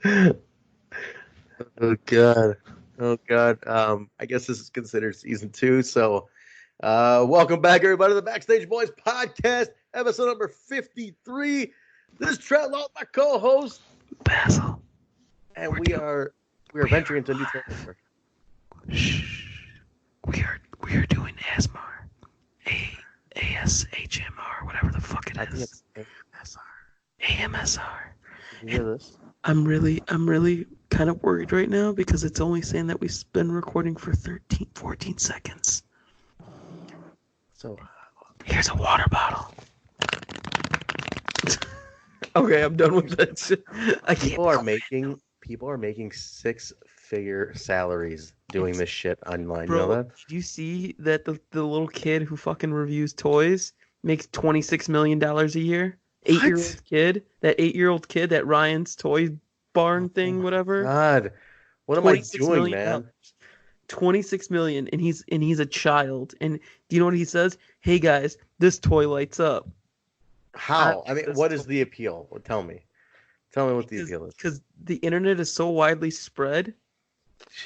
Oh God. Oh God. I guess this is considered season 2. So welcome back everybody to the Backstage Boys Podcast, episode number 53. This is Trent Law, my co-host. Basil. And we are venturing into a new territory. Shh. We are doing ASMR. ASHMR, whatever the fuck it is. AMSR. Did you hear this? I'm really kind of worried right now because it's only saying that we've been recording for 14 seconds. So here's a water bottle. Okay, I'm done with that. People are making 6-figure salaries doing this shit online. Bro, you know that? did you see that the little kid who fucking reviews toys makes $26 million a year? 8-year-old kid, that Ryan's Toy Barn thing, whatever. God, what am I doing, man? 26 million, and he's a child. And do you know what he says? Hey guys, this toy lights up. How? I mean, what is the appeal? Well, tell me what the appeal is. Because the internet is so widely spread.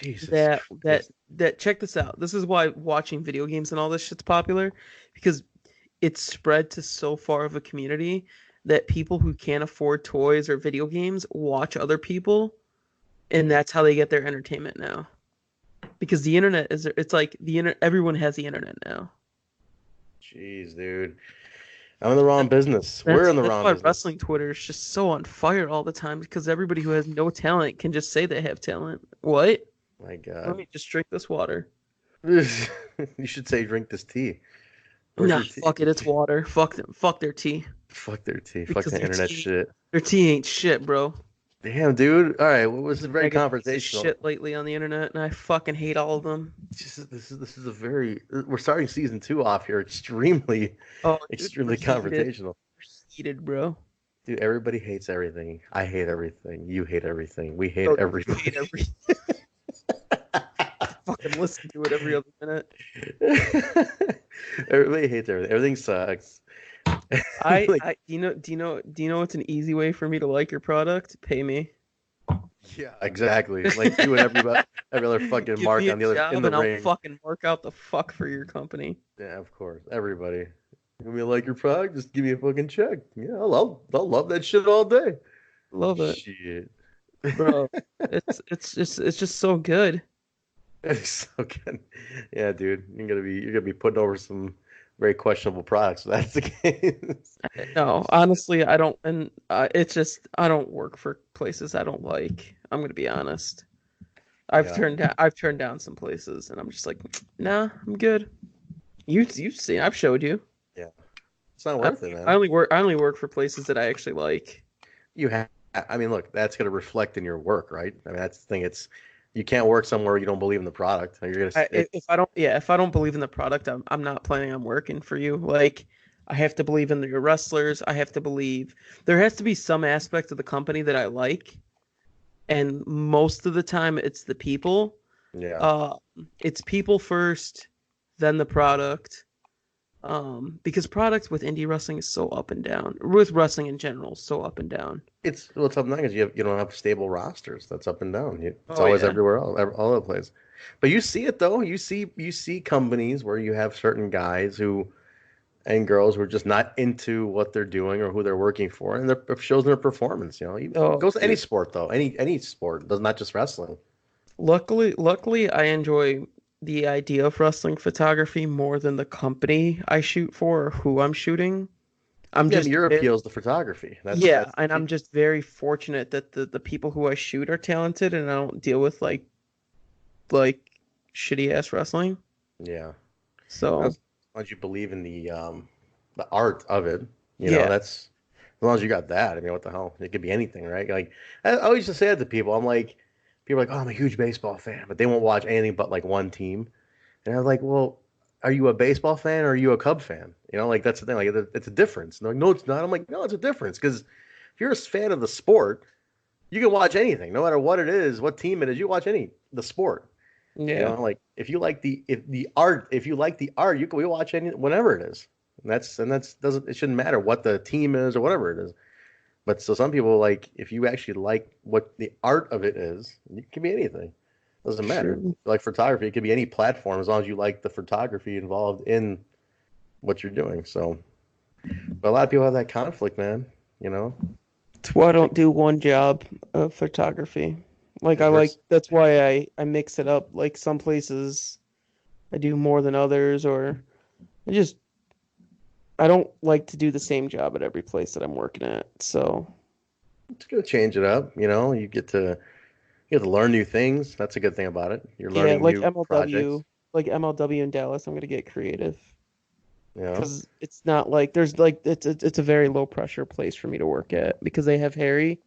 Jesus. That check this out. This is why watching video games and all this shit's popular, because it's spread to so far of a community that people who can't afford toys or video games watch other people, and that's how they get their entertainment now. Because the internet it's like everyone has the internet now. Jeez, dude. I'm in the wrong business. We're in the wrong business. Wrestling Twitter is just so on fire all the time because everybody who has no talent can just say they have talent. What? My God. Let me just drink this water. You should say drink this tea. Nah, fuck it. It's water. Fuck them. Fuck their tea. Fuck their tea. Fuck the internet shit. Their tea ain't shit, bro. Damn, dude. All right, well, this is very conversational. Shit lately on the internet, and I fucking hate all of them. This is a very. We're starting season 2 off here. Extremely confrontational. Heated, bro. Dude, everybody hates everything. I hate everything. You hate everything. We hate everything. You hate everything. Fucking listen to it every other minute. Everybody hates everything. Everything sucks. Do you know what's an easy way for me to like your product? Pay me. Yeah, exactly. Like you and every other fucking mark on the other in the ring. I'll fucking mark out the fuck for your company. Yeah, of course. Everybody. If you like your product, just give me a fucking check. Yeah, I'll love that shit all day. Love it. Shit. Bro, it's just so good. It's so good. Yeah, dude. You're gonna be putting over some very questionable products if that's the case. No, honestly, I don't, and it's just I don't work for places I don't like. I'm gonna be honest. I've turned down some places, and I'm just like, nah, I'm good. You've seen, I've showed you. Yeah, it's not worth it, man. I only work for places that I actually like. You have. I mean, look, that's gonna reflect in your work, right? I mean, that's the thing. You can't work somewhere you don't believe in the product. You're gonna. If I don't believe in the product, I'm not planning on working for you. Like, I have to believe in your wrestlers. I have to believe there has to be some aspect of the company that I like, and most of the time it's the people. Yeah. It's people first, then the product. Because product with indie wrestling is so up and down. With wrestling in general, so up and down. It's up and down because you don't have stable rosters. That's up and down. It's always everywhere else, all over the place. But you see it though. You see companies where you have certain guys and girls who are just not into what they're doing or who they're working for, and it shows in their performance. It goes to any sport though. Any sport does not just wrestling. Luckily, I enjoy the idea of wrestling photography more than the company I shoot for or who I'm shooting. Your appeal is the photography. I'm just very fortunate that the people who I shoot are talented, and I don't deal with like shitty ass wrestling. Yeah. So as long as you believe in the art of it, you know, that's as long as you got that. I mean, what the hell? It could be anything, right? Like I always just say that to people. I'm like, people are like, oh, I'm a huge baseball fan, but they won't watch anything but like one team. And I was like, well, are you a baseball fan or are you a Cub fan? Like that's the thing. Like it's a difference. And they're like, no, it's not. I'm like, no, it's a difference because if you're a fan of the sport, you can watch anything, no matter what it is, what team it is. You watch the sport. Yeah. Like if you like the art, you can watch whenever it is. And that's doesn't, it shouldn't matter what the team is or whatever it is. But so some people, like, if you actually like what the art of it is, it can be anything. Doesn't matter. True. Like photography, it could be any platform as long as you like the photography involved in what you're doing. So, but a lot of people have that conflict, man. You know, That's why I like don't do one job of photography. Like vers- that's why I mix it up. Like some places I do more than others, or I just I don't like to do the same job at every place that I'm working at. So it's gonna change it up. You know, you get to learn new things. That's a good thing about it. You're yeah, learning new projects. Like MLW in Dallas, I'm gonna get creative You know, because it's not like there's like it's a very low pressure place for me to work at because they have Harry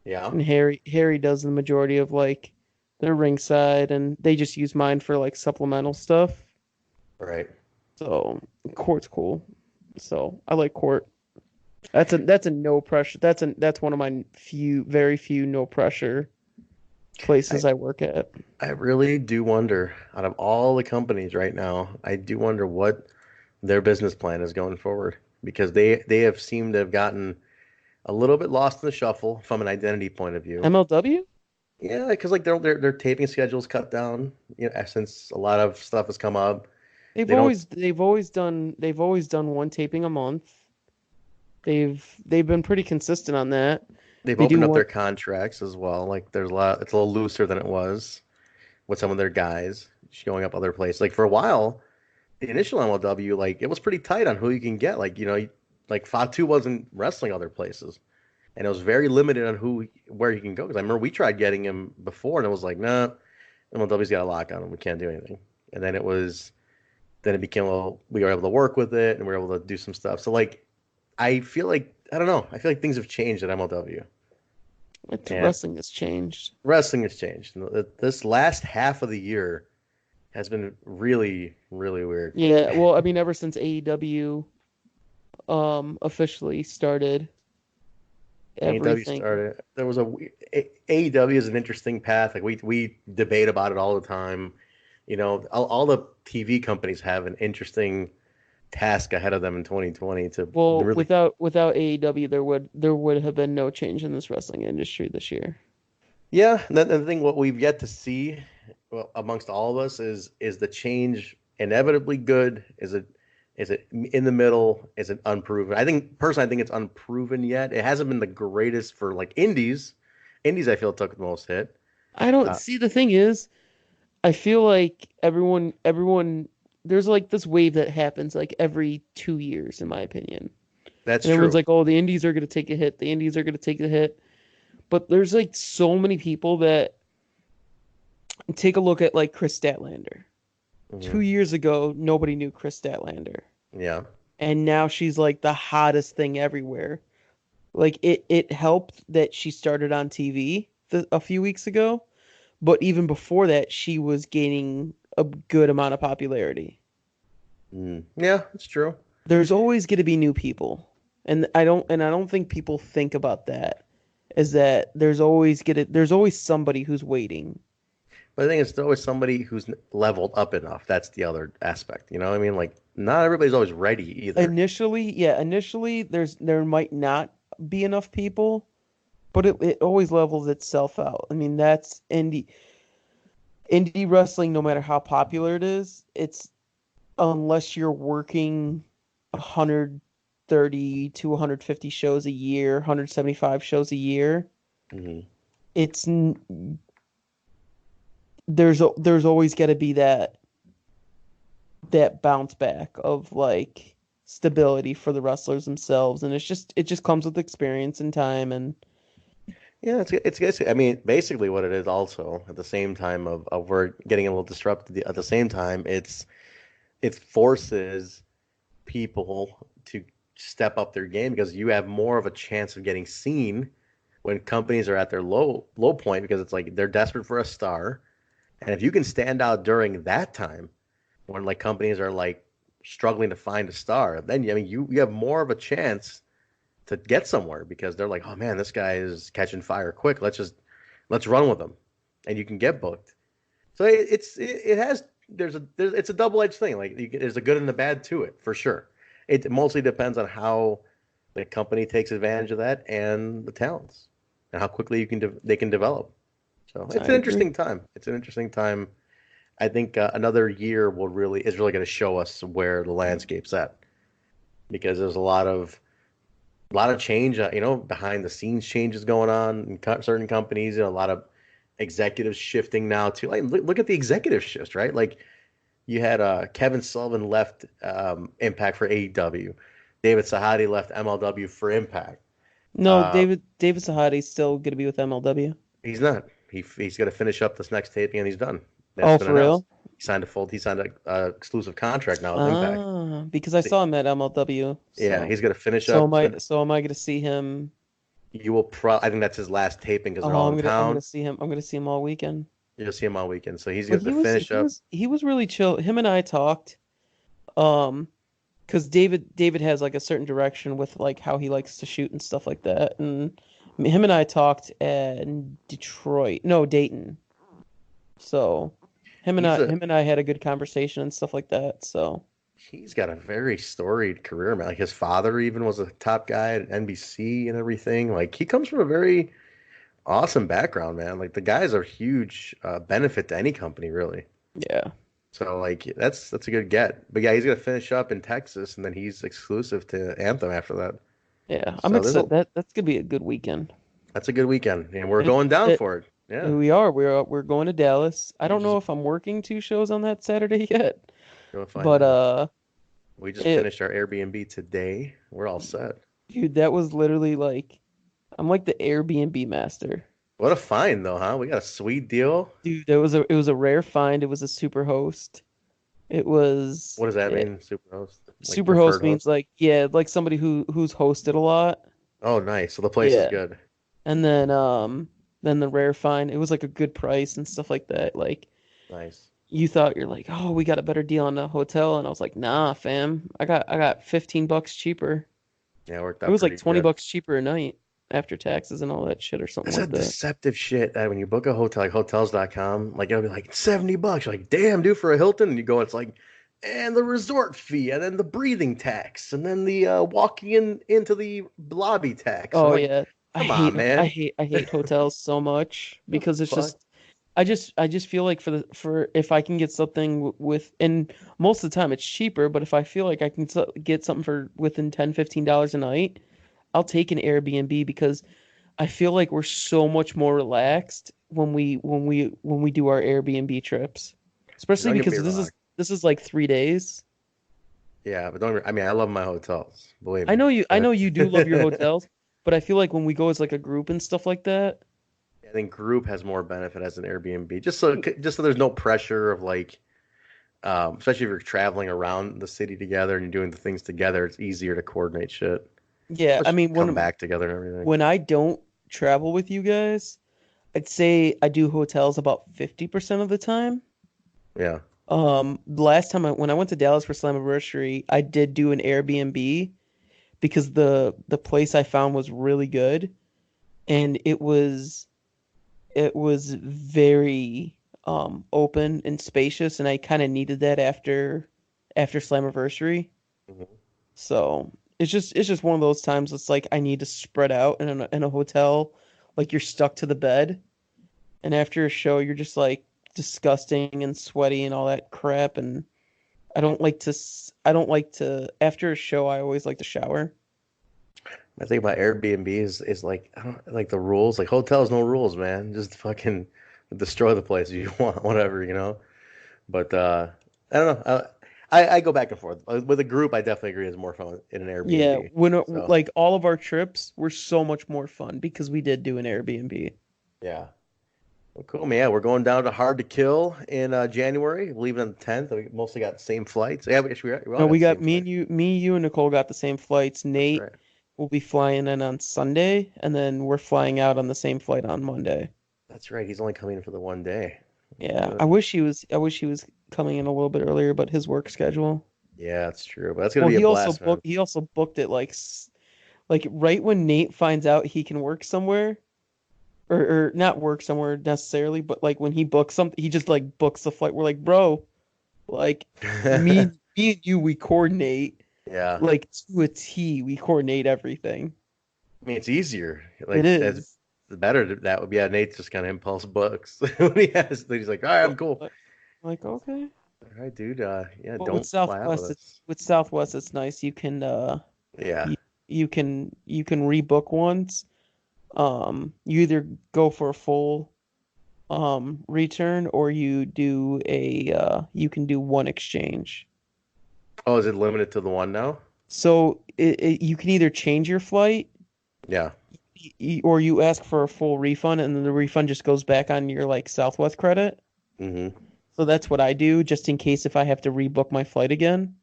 yeah, and Harry does the majority of like their ringside and they just use mine for like supplemental stuff. right. So court's cool. So I like court. That's a no pressure. That's one of my very few no pressure I places I work at. I really do wonder, out of all the companies right now, I do wonder what their business plan is going forward because they have seemed to have gotten a little bit lost in the shuffle from an identity point of view. MLW? Yeah, because like their taping schedules cut down, you know, since a lot of stuff has come up. They don't They've always done one taping a month. They've been pretty consistent on that. they've They do opened up one. their contracts as well. Like there's a lot, it's a little looser than it was with some of their guys showing up other places. Like for a while, the initial MLW, like it was pretty tight on who you can get. Like, you know, like Fatu wasn't wrestling other places. And it was very limited on where he can go. Because I remember we tried getting him before, and it was like, nah, MLW's got a lock on him. We can't do anything. And then it became, well, we were able to work with it, and we were able to do some stuff. So like, I feel like I don't know. I feel like things have changed at MLW, and Wrestling has changed. wrestling has changed. This last half of the year has been really, really weird. Yeah, well, I mean, ever since AEW officially started AEW everything. started. There was AEW is an interesting path. Like we debate about it all the time. You know, all the TV companies have an interesting task ahead of them in 2020 to Well, really. without AEW, there would have been no change in this wrestling industry this year. Yeah, and then the thing what we've yet to see, well, amongst all of us is the change inevitably good? Is it in the middle? Is it unproven? I think it's unproven yet. It hasn't been the greatest for like indies. Indies, I feel took the most hit. I don't Uh, see the thing is, I feel like everyone there's like this wave that happens like every 2 years, in my opinion. that's And everyone's true. like, "Oh, the indies are gonna take a hit. The indies are gonna take a hit." But there's like so many people that take a look at like Chris Statlander. Hmm. 2 years ago, nobody knew Chris Statlander, Yeah. and now she's like the hottest thing everywhere. Like it helped that she started on TV a few weeks ago, but even before that, she was gaining a good amount of popularity. Mm. Yeah, it's true. There's always going to be new people, and I don't think people think about that. Is that there's always somebody who's waiting. But I think it's always somebody who's leveled up enough. That's the other aspect. You know what I mean? Like, not everybody's always ready either. Initially there might not be enough people, but it always levels itself out. I mean, that's indie wrestling, no matter how popular it is, it's unless you're working 130 to 150 shows a year, 175 shows a year, Hmm. it's there's always got to be that bounce back of like stability for the wrestlers themselves, and it just comes with experience and time. And Yeah, I mean, basically what it is. Also, at the same time of we're getting a little disrupted. At the same time, it forces people to step up their game because you have more of a chance of getting seen when companies are at their low point because it's like they're desperate for a star, and if you can stand out during that time when like companies are like struggling to find a star, then I mean you have more of a chance to get somewhere because they're like, oh man, this guy is catching fire quick. Let's run with him, and you can get booked. So it has it's a double edged thing. Like there's a good and a bad to it for sure. It mostly depends on how the company takes advantage of that and the talents and how quickly they can develop. So it's I an agree. interesting time. It's an interesting time. I think another year is really going to show us where the landscape's at, because there's a lot of change, behind the scenes changes going on in certain companies, a lot of executives shifting now too. Like, look at the executive shifts, right? Like, you had Kevin Sullivan left Impact for AEW. David Sahadi left MLW for Impact. No, Uh, David Sahadi's still gonna be with MLW. he's not. He's going to finish up this next taping and he's done. That's Oh, been for announced. real? He signed a exclusive contract now with Impact. Ah, because I So, saw him at MLW. yeah, So he's going to finish so up. am I. So am I gonna see him? You will I think that's his last taping because they're Oh, all in I'm gonna town. see him. I'm gonna see him all weekend. You'll see him all weekend. So he's But going to finish up. he was really chill. Him and I talked. Um, because David has like a certain direction with like how he likes to shoot and stuff like that. And him and I talked in Detroit, no, Dayton. So He's a him and I had a good conversation and stuff like that. So he's got a very storied career, man. Like, his father even was a top guy at NBC and everything. Like, he comes from a very awesome background, man. Like, the guy's a huge benefit to any company, really. yeah, So, like, that's a good get. But yeah, he's gonna finish up in Texas, and then he's exclusive to Anthem after that. yeah, I'm So excited. That's gonna be a good weekend. that's a good weekend, and we're And going down it, for it. Yeah, we're going to Dallas. I we don't know just if I'm working two shows on that Saturday yet, gonna find but out. We just it finished our Airbnb today. We're all set. dude, that was literally like I'm like the Airbnb master. What a find, though, huh? We got a sweet deal. Dude, it was a rare find. It was a super host. It was What does that it, mean, superhost? Like super host preferred means host? like yeah, like somebody who's hosted a lot. Oh, nice. So the place is Yeah. good. And then the rare find, it was like a good price and stuff like that. Like Nice. you thought you're like, "Oh, we got a better deal on the hotel." And I was like, "Nah, fam. I got $15 cheaper." Yeah, it worked It out was like pretty $20 good. cheaper a night after taxes and all that shit or something That's a like that. deceptive shit that when you book a hotel, like hotels.com, like it'll be like $70. You're like, damn, dude, for a Hilton. And you go, it's like, and the resort fee, and then the breathing tax, and then the walking into the lobby tax. I'm Oh like, yeah. come on, man. I hate hotels so much The because it's fuck? just I just feel like for if I can get something with and most of the time it's cheaper, but if I feel like I can get something for within $10-15 a night, I'll take an Airbnb because I feel like we're so much more relaxed when we do our Airbnb trips. Especially Don't get me because wrong. this is like 3 days. Yeah, but don't. I mean, I love my hotels. Believe me. I But know you do love your hotels, but I feel like when we go as like a group and stuff like that, I think group has more benefit as an Airbnb, just so there's no pressure of like, especially if you're traveling around the city together and you're doing the things together, it's easier to coordinate shit. yeah, I Especially mean come back together and everything. when I don't travel with you guys, I'd say I do hotels about 50% of the time. Yeah. Last time when I went to Dallas for Slammiversary, I did do an Airbnb because the place I found was really good and it was very open and spacious and I kind of needed that after Slammiversary. Mhm. So it's just one of those times it's like I need to spread out in a hotel like you're stuck to the bed and after a show you're just like disgusting and sweaty and all that crap and I don't like to after a show I always like to shower. I think about Airbnb is like, I don't like the rules. Like, hotels, no rules, man. Just fucking destroy the place if you want, whatever, you know. But I don't know. I go back and forth. With a group, I definitely agree it's more fun in an Yeah, Airbnb. when So like all of our trips were so much more fun because we did do an Airbnb. yeah. Well, cool, man. Yeah, we're going down to Hard to Kill in January. Leaving on the 10th. We mostly got the same flights. Yeah, we all No, got we the got same flight. me, you, and Nicole got the same flights. That's Nate right. will be flying in on Sunday, and then we're flying out on the same flight on Monday. That's right. He's only coming in for the one day. Yeah, Good. I wish he was coming in a little bit earlier, but his work schedule. Yeah, that's true. But that's gonna Well, be a blast, man. he also booked it like right when Nate finds out he can work somewhere, or not work somewhere necessarily, but like when he books something, he just like books the flight. We're like, bro, like me and you, we coordinate. Yeah. Like to a T, we coordinate everything. I mean, it's easier. It Like that's is. the better that would be. Yeah, Nate's just kind of impulse books when he has. He's like, all right, I'm cool. Like okay. All right, dude. Yeah, Well, don't fly out with us. With Southwest, it's nice. Yeah. You, you can rebook once. You either go for a full return or you can do one exchange. Oh, is it limited to the one now? So you can either change your flight Yeah. or you ask for a full refund and then the refund just goes back on your like Southwest credit. Mm-hmm. So that's what I do just in case if I have to rebook my flight again.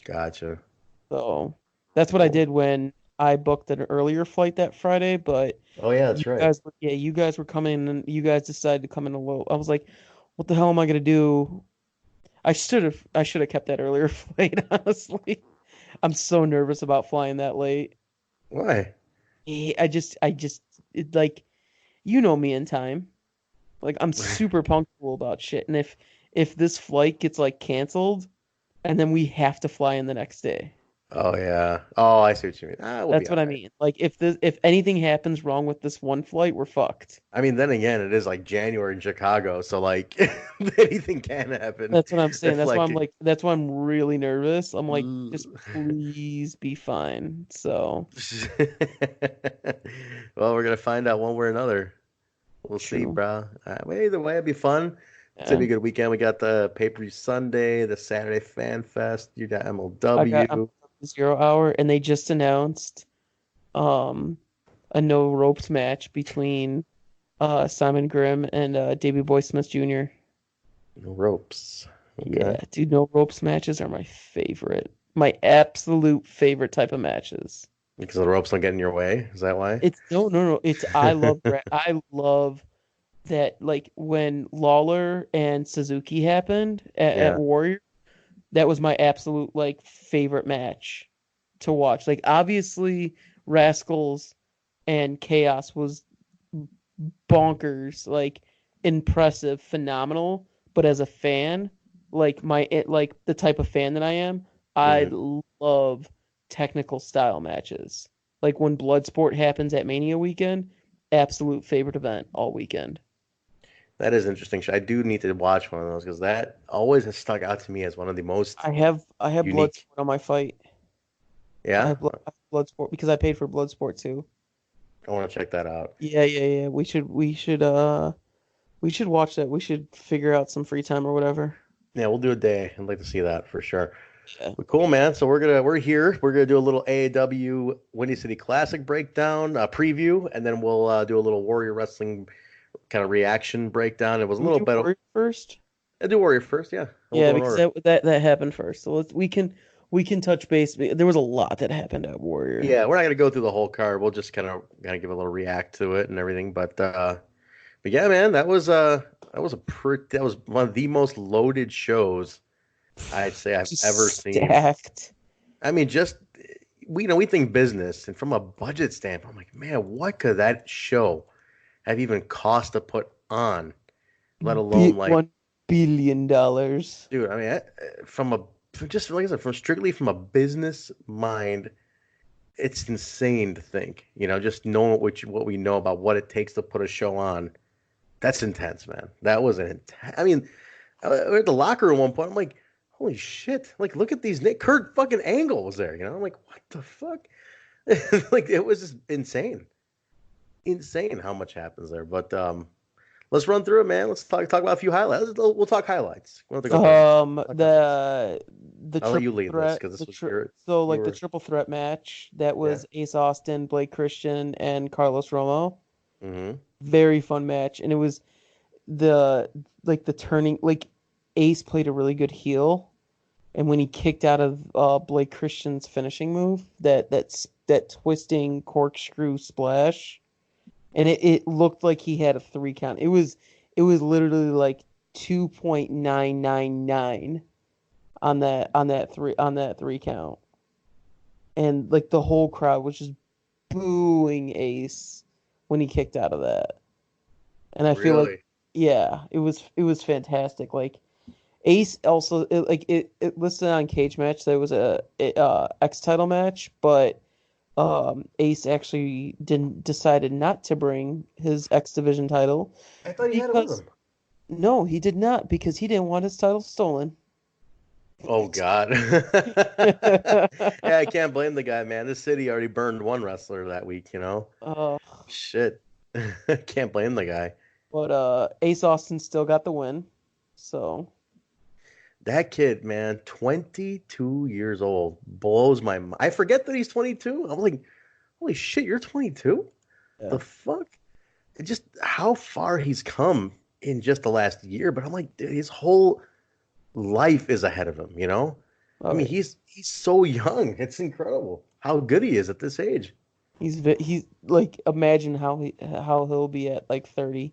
Gotcha. So that's what I Cool. did when I booked an earlier flight that Friday, but Oh yeah, that's right. you guys were coming and you guys decided to come in a little. I was like, what the hell am I gonna do? I should have kept that earlier flight, honestly. I'm so nervous about flying that late. Why? Like, you know me in time. Like, I'm super punctual about shit. And if this flight gets like canceled and then we have to fly in the next day. Oh yeah. Oh, I see what you mean. Ah, we'll be That's all what I right. mean. Like, if anything happens wrong with this one flight, we're fucked. I mean, then again, it is like January in Chicago, so like anything can happen. That's what I'm saying. If like, That's why I'm really nervous. I'm like, just well, please be fine. So, we're gonna find out one way or another. We'll see, true. bro. Well, either way, it'd be fun. It's gonna Yeah. be a good weekend. We got the pay-per-view Sunday, the Saturday Fan Fest. You got I'm MLW. 0 hour and they just announced um a no ropes match between Simon Grimm and Davey Boy Smith Jr. No ropes. Yeah, Okay. dude, no ropes matches are my favorite. My absolute favorite type of matches. Because the ropes don't get in your way. Is that why? It's no. It's I love that like when Lawler and Suzuki happened at Yeah. Warrior, that was my absolute like favorite match to watch. Like obviously Rascals and Chaos was bonkers, like impressive, phenomenal. But as a fan, like the type of fan that I am, I Hmm. love technical style matches. Like when Bloodsport happens at Mania weekend, absolute favorite event all weekend. That is interesting. I do need to watch one of those because that always has stuck out to me as one of the most I have unique. Bloodsport on my fight. Yeah, I have Bloodsport because I paid for Bloodsport too. I want to check that out. Yeah. We should watch that. We should figure out some free time or whatever. Yeah, we'll do a day. I'd like to see that for sure. Yeah. But cool, man. So we're here. We're gonna do a little AAW Windy City Classic breakdown, preview, and then we'll do a little Warrior Wrestling kind of reaction breakdown. It was a Can we little do bit. Warrior first? I do Warrior first, yeah. We'll Yeah, go in because order. that happened first. So we can touch base. There was a lot that happened at Warrior. Yeah, we're not gonna go through the whole card. We'll just kind of give a little react to it and everything. But yeah, man, that was one of the most loaded shows I'd say I've Just ever seen. stacked. I mean, just we think business, and from a budget standpoint, I'm like, man, what could that show have even cost to put on? Let alone like, $1 billion. dude. I mean, from just like I said, from strictly from a business mind, it's insane to think. Just knowing what we know about what it takes to put a show on. That's intense, man. That was an intense. I mean, we're at the locker room at one point. I'm like, holy shit! Like, look at these. Kurt fucking Angle was there. I'm like, what the fuck? Like, it was just insane how much happens there. But let's run through it, man. Let's talk about a few highlights. We'll talk highlights. We don't have to go through talk highlights. The I'll let you triple lead this threat, because this the was tri your so like the your triple threat match that yeah. was Ace Austin, Blake Christian, and Carlos Romo. Mm-hmm. Very fun match, and it was the the turning like Ace played a really good heel, and when he kicked out of Blake Christian's finishing move, that twisting corkscrew splash, and it looked like he had a 3 count. It was literally like 2.999 on that 3 count, and like the whole crowd was just booing Ace when he kicked out of that. And I feel like Really? yeah, it was fantastic. Like Ace also it listed on Cage Match there was a X title match, but Ace actually didn't decided not to bring his X Division title I thought he had it with because him. no, he did not because he didn't want his title stolen. Oh God. Yeah, I can't blame the guy, man. This city already burned one wrestler that week, you know? Uh, Shit. Can't blame the guy. but Ace Austin still got the win. So That kid, man, 22 years old, blows my mind. I forget that he's 22. I'm like, holy shit, you're 22? yeah. The fuck? Just how far he's come in just the last year. But I'm like, dude, his whole life is ahead of him, you know? I Oh, mean, yeah. he's so young. It's incredible how good he is at this age. He's like imagine how he'll be at like 30.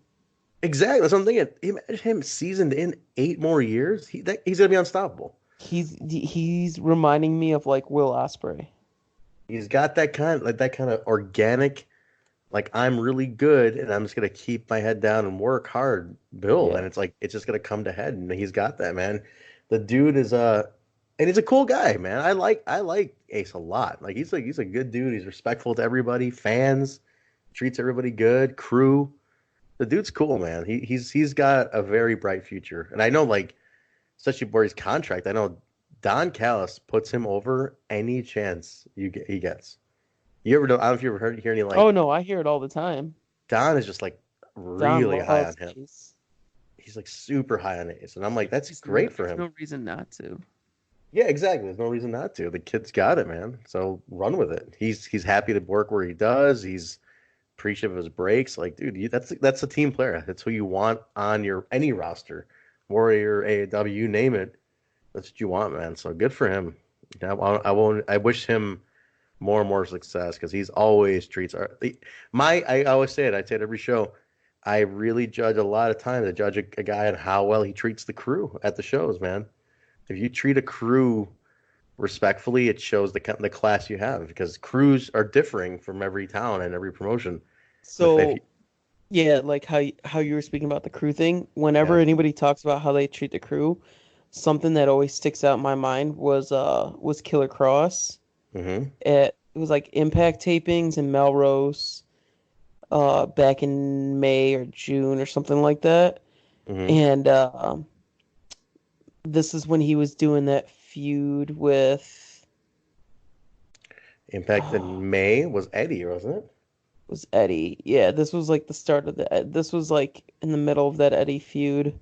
Exactly. That's what I'm thinking. Imagine him seasoned in 8 more years. He's gonna be unstoppable. He's reminding me of like Will Ospreay. He's got that kind of organic, like I'm really good and I'm just gonna keep my head down and work hard, build, Yeah. and it's like it's just gonna come to head. And he's got that, man. The dude is and he's a cool guy, man. I like Ace a lot. Like he's a good dude. He's respectful to everybody, fans, treats everybody good, crew. The dude's cool, man. He's got a very bright future. And I know like especially for his contract, I know Don Callis puts him over any chance he gets. You ever know? I don't know if you ever hear any Oh like no, I hear it all the time. Don is just like Don really high on loves him. Ace. He's like super high on Ace, and I'm like, that's great for There's him. no reason not to. Yeah, exactly. There's no reason not to. The kid's got it, man. So run with it. He's happy to work where he does. He's appreciative of his breaks. Like, dude, that's a team player. That's who you want on your any roster, Warrior, AAW, you name it. That's what you want, man. So good for him. I won't. I wish him more and more success because he's always treats our my. I always say it. I say it every show. I really judge a lot of times. I judge a guy on how well he treats the crew at the shows, man. If you treat a crew respectfully, it shows the class you have because crews are differing from every town and every promotion. If you, So yeah, like how you were speaking about the crew thing. yeah, Whenever anybody talks about how they treat the crew, something that always sticks out in my mind was Killer Cross. hmm It was like Impact tapings in Melrose, back in May or June or something like that. hmm And this is when he was doing that feud with Impact in May was Eddie, wasn't it? was Eddie. Yeah, this was like the start of this was like in the middle of that Eddie feud.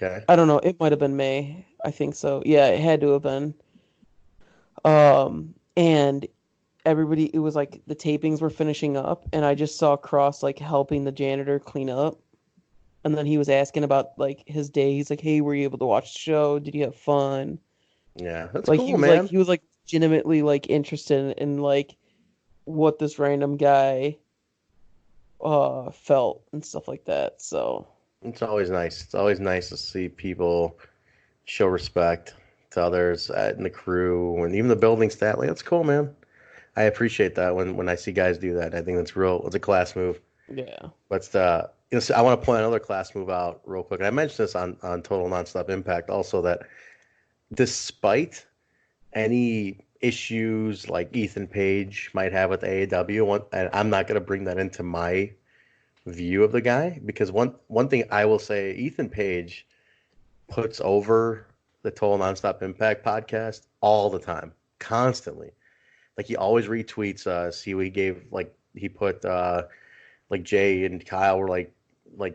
Okay. I don't know, it might have been May. I think so. Yeah, it had to have been. And everybody it was like the tapings were finishing up and I just saw Cross like helping the janitor clean up. And then he was asking about like his day. He's like, "Hey, were you able to watch the show? Did you have fun?" Yeah, that's Like cool, man. he was like legitimately like interested in like what this random guy felt and stuff like that. So It's always nice. It's always nice to see people show respect to others in the crew and even the building staff. Like that's cool, man. I appreciate that when I see guys do that. I think that's real. It's a class move. yeah. But so I want to point another class move out real quick. And I mentioned this on Total Nonstop Impact also that despite any issues like Ethan Page might have with AAW, and I'm not going to bring that into my view of the guy because one thing I will say, Ethan Page puts over the Total Nonstop Impact podcast all the time, constantly. Like he always retweets us. He gave like he put like Jay and Kyle were like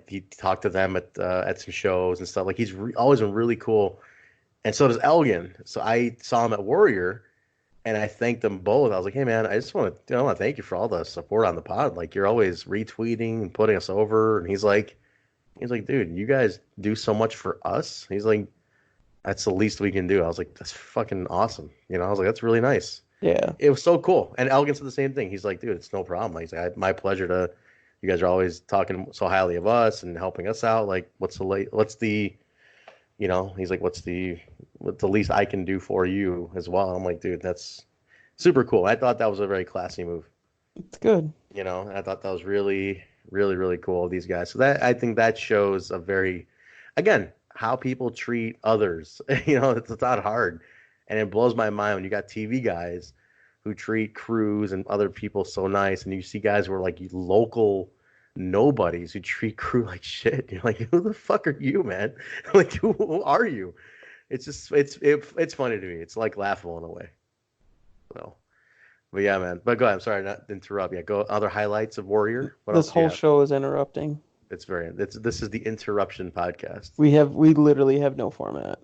he talked to them at some shows and stuff. Like he's always been really cool. And so does Elgin. So I saw him at Warrior and I thanked them both. I was like, hey man, I want to thank you for all the support on the pod. Like you're always retweeting and putting us over. And he's like, dude, you guys do so much for us. He's like, that's the least we can do. I was like, that's fucking awesome. You know, I was like, that's really nice. Yeah. It was so cool. And Elgin said the same thing. He's like, dude, it's no problem. He's like, my pleasure to. You guys are always talking so highly of us and helping us out. Like, he's like, what's the least I can do for you as well? I'm like, dude, that's super cool. I thought that was a very classy move. It's good. You know, I thought that was really, really, really cool of these guys. So that I think that shows a very, again, how people treat others. It's not hard, and it blows my mind when you got TV guys who treat crews and other people so nice, and you see guys who are like local nobodies who treat crew like shit. You're like, who the fuck are you, man? Like, who are you? It's just it's funny to me. It's like laughable in a way. So, but yeah, man. But go ahead. I'm sorry not to interrupt. Yeah, go other highlights of Warrior. What This else do you whole have? show is interrupting. This is the interruption podcast. We literally have no format.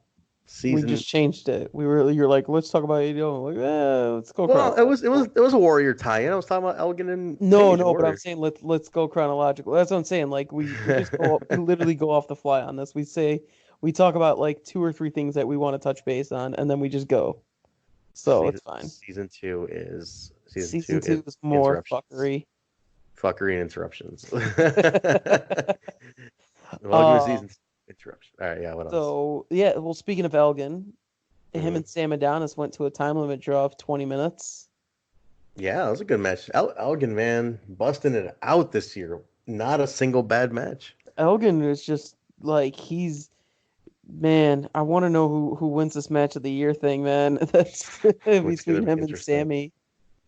We just changed it. You're like, let's talk about AEW. I'm like, let's go. Well, it was a Warrior tie-in. I was talking about Elgin and no, Page no, and but I'm saying let's go chronological. That's what I'm saying. Like we just we literally go off the fly on this. We talk about like 2 or 3 things that we want to touch base on, and then we just go. So it's fine. Season two is more fuckery. Fuckery and interruptions. Welcome to season interruption. All right, yeah. What else? So yeah, well, speaking of Elgin, him and Sam Adonis went to a time limit draw of 20 minutes. Yeah, it was a good match. Elgin, man, busting it out this year. Not a single bad match. Elgin is just like man, I want to know who wins this match of the year thing, man. That's between him and Sammy.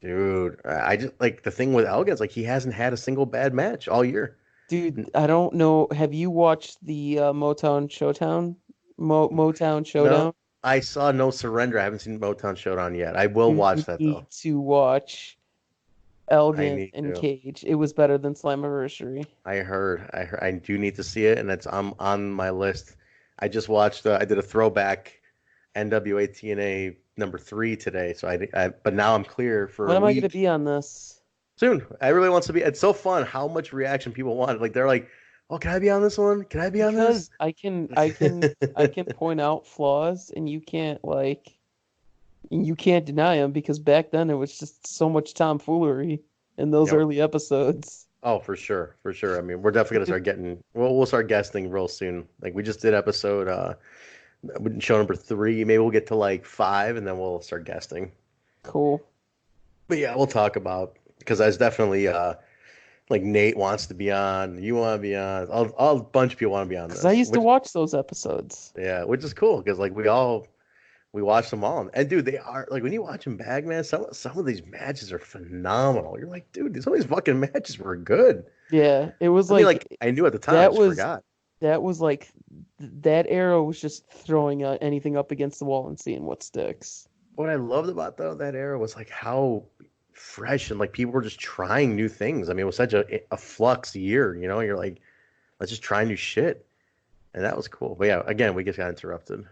Dude, I just like the thing with Elgin is like he hasn't had a single bad match all year. Dude, I don't know. Have you watched the Motown Showdown? Motown Showdown? No, I saw No Surrender. I haven't seen Motown Showdown yet. I will watch that though. You need to watch Elgin and Cage. It was better than Slammiversary. I heard. I do need to see it, and it's on my list. I just watched. I did a throwback NWA TNA number 3 today. So but now I'm clear for. When am I going to be on this? Soon. Everybody wants to be. It's so fun how much reaction people want. Like they're like, "Oh, can I be on this one? Can I be on this?" I can point out flaws, and you can't deny them because back then it was just so much tomfoolery in those early episodes. Oh, for sure. I mean, we're definitely gonna start getting. We'll start guesting real soon. Like we just did episode show number 3. Maybe we'll get to like 5, and then we'll start guesting. Cool. But yeah, we'll talk about because there's definitely like Nate wants to be on. You want to be on. A bunch of people want to be on this. Because I used to watch those episodes. Yeah, which is cool because like we watch them all. And dude, they are like when you watch them back, man. Some of these matches are phenomenal. You're like, dude, some of these fucking matches were good. Yeah, it was I knew at the time. I just forgot. That was like that era was just throwing anything up against the wall and seeing what sticks. What I loved about that era was like how fresh and like people were just trying new things. I mean, it was such a flux year, You're like, let's just try new shit, and that was cool. But yeah, again, we just got interrupted.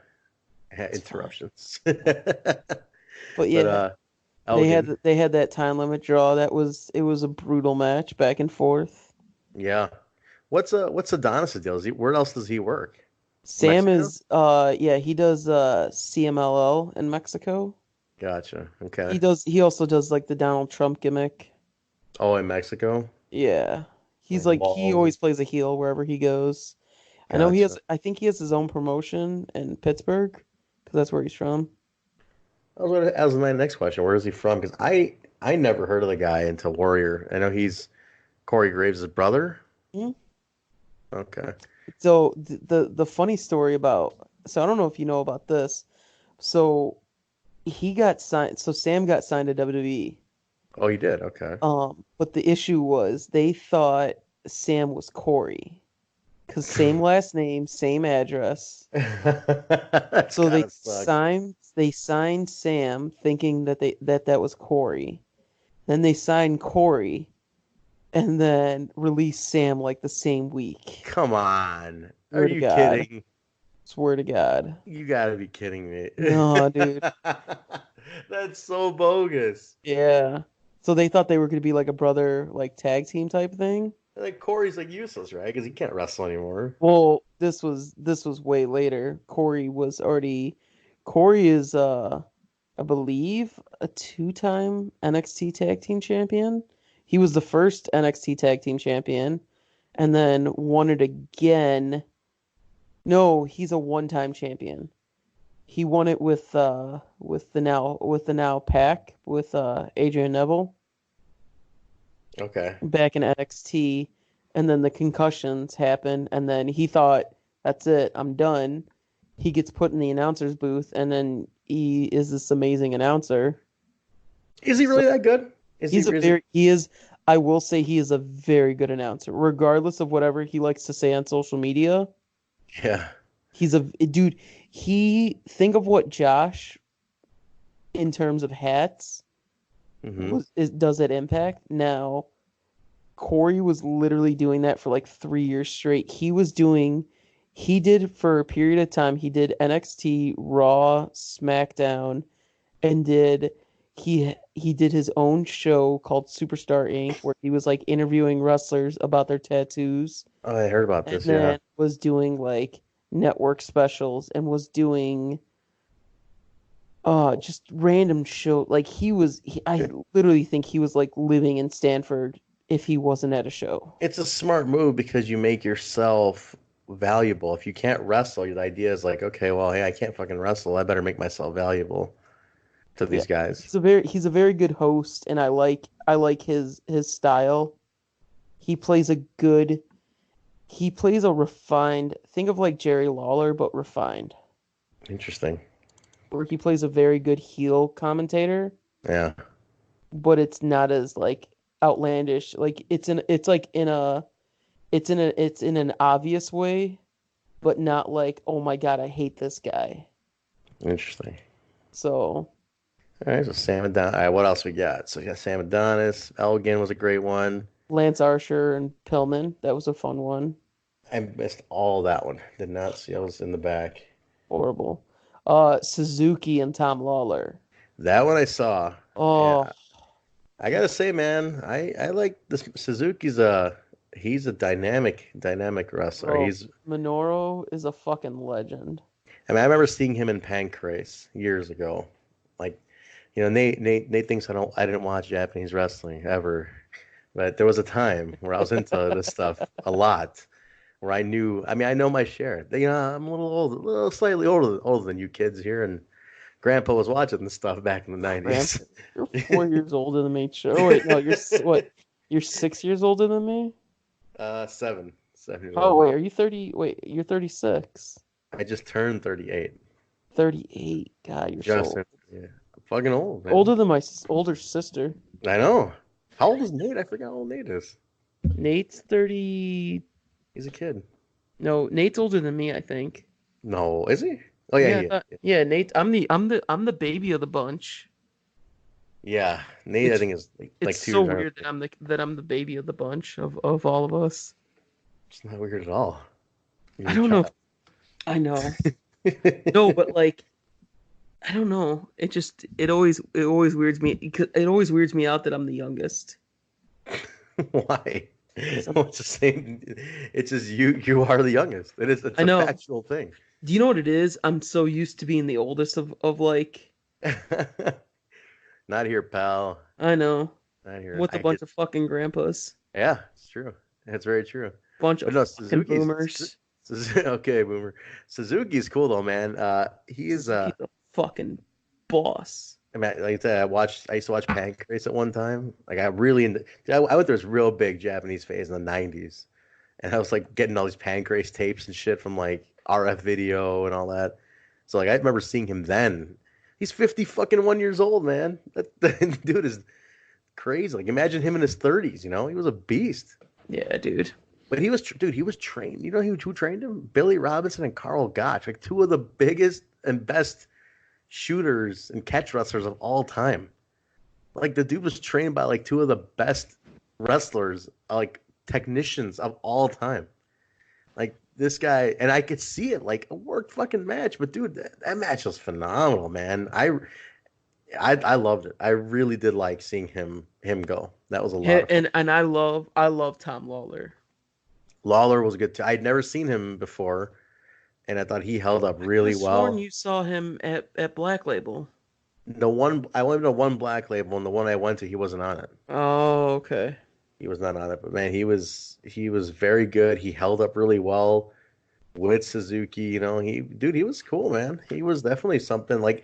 Interruptions. But yeah, they had that time limit draw. It was a brutal match, back and forth. Yeah. What's Adonis' deal? Where else does he work? Sam Mexico? He does CMLL in Mexico. Gotcha. Okay. He also does like the Donald Trump gimmick. Oh, in Mexico? Yeah. He's he always plays a heel wherever he goes. Gotcha. I know I think he has his own promotion in Pittsburgh because that's where he's from. That was my next question. Where is he from? Because I never heard of the guy until Warrior. I know he's Corey Graves' brother. Mm-hmm. Okay. So the funny story so I don't know if you know about this. So he got signed. So Sam got signed to WWE. Oh, he did. Okay. But the issue was they thought Sam was Corey, because same last name, same address. So they signed Sam thinking that was Corey. Then they signed Corey, and then released Sam like the same week. Come on. Are you kidding? Swear to God. You gotta be kidding me. No, dude. That's so bogus. Yeah. So they thought they were going to be like a brother, like tag team type thing. Like Corey's like useless, right? Because he can't wrestle anymore. Well, this was way later. Corey is I believe a 2-time NXT tag team champion. He was the first NXT tag team champion and then won it again. No, he's a 1-time champion. He won it with the now Pac with Adrian Neville. Okay. Back in NXT, and then the concussions happened, and then he thought That's it. I'm done. He gets put in the announcer's booth, and then he is this amazing announcer. Is he So really that good? Is he? he is. I will say he is a very good announcer, regardless of whatever he likes to say on social media. Yeah. He's a dude. Think of what Josh, in terms of hats, Mm-hmm. does at Impact. Now, Corey was literally doing that for like 3 years straight. He did for a period of time. He did NXT, Raw, SmackDown, and he did his own show called Superstar Inc., where he was like interviewing wrestlers about their tattoos, Oh, I heard about and this. Yeah. then was doing like network specials and was doing just random show. Like I literally think he was like living in Stanford if he wasn't at a show. It's a smart move because you make yourself valuable. If you can't wrestle, the idea is like, okay, well, hey, I can't fucking wrestle. I better make myself valuable to Yeah, these guys. he's a very good host, and I like his style. He plays a good he plays a refined, think of like Jerry Lawler but refined, Interesting. where he plays a very good heel commentator, Yeah. but it's not as like outlandish. Like it's in an obvious way, but not like, oh my god, I hate this guy. Interesting. So All right, so Sam Adonis. All right, what else we got? So we got Sam Adonis. Elgin was a great one. Lance Archer and Pillman, that was a fun one. I missed all that one. Did not see I was in the back. Horrible. Suzuki and Tom Lawler. That one I saw. Oh, Yeah, I gotta say, man, I like this. He's a dynamic wrestler. bro, Minoru is a fucking legend. I mean, I remember seeing him in Pancrase years ago. Like, Nate thinks I didn't watch Japanese wrestling ever, but there was a time where I was into this stuff a lot, where I knew. I mean, I know my share. I'm a little old, a little slightly older than you kids here, and Grandpa was watching this stuff back in the '90s. Grandpa, you're 4 years older than me. Oh wait, no, what? You're 6 years older than me. 7 years Oh older. wait, are you 30? Wait, you're 36. I just turned 38. 38. God, you're so Just old. turned, yeah, I'm fucking old, man. Older than my older sister. I know. How old is Nate? I forgot how old Nate is. Nate's 30. He's a kid. No, Nate's older than me, I think. No, is he? Oh yeah, Yeah, he is. yeah, Nate. I'm the baby of the bunch. Yeah, Nate, I It's think is like it's two so years weird that I'm the baby of the bunch of all of us. It's not weird at all. I You're a don't know. child. I know. No, but like I don't know. It always weirds me. It always weirds me out that I'm the youngest. Why? 'Cause It's the same. It's just you are the youngest. It's I a know. factual thing. Do you know what it is? I'm so used to being the oldest of like Not here, pal. I know, Not here. with a I bunch get. of fucking grandpas, Yeah, it's true. It's very true. bunch But of no, fucking boomers. Okay, boomer. Suzuki's cool though, man. He's Suzuki's a fucking boss. I mean, like I said, I used to watch Pancrase at one time. Like I really, I went through this real big Japanese phase in the '90s, and I was like getting all these Pancrase tapes and shit from like RF Video and all that. So like I remember seeing him then. He's 50 fucking 1 years old, man. That dude is crazy. Like imagine him in his 30s. He was a beast. Yeah, dude. But dude, he was trained. You know who trained him? Billy Robinson and Carl Gotch, like two of the biggest and best shooters and catch wrestlers of all time. Like the dude was trained by like two of the best wrestlers, like technicians of all time. Like this guy, and I could see it like a worked fucking match. But dude, that match was phenomenal, man. I loved it. I really did like seeing him go. That was a lot of fun. And I love Tom Lawler. Lawler was good too. I'd never seen him before, and I thought he held up I could really have sworn well. you saw him at Black Label. The one I went to one Black Label, and the one I went to, he wasn't on it. Oh, okay. He was not on it, but man, he was very good. He held up really well with Suzuki. He was cool, man. He was definitely something. Like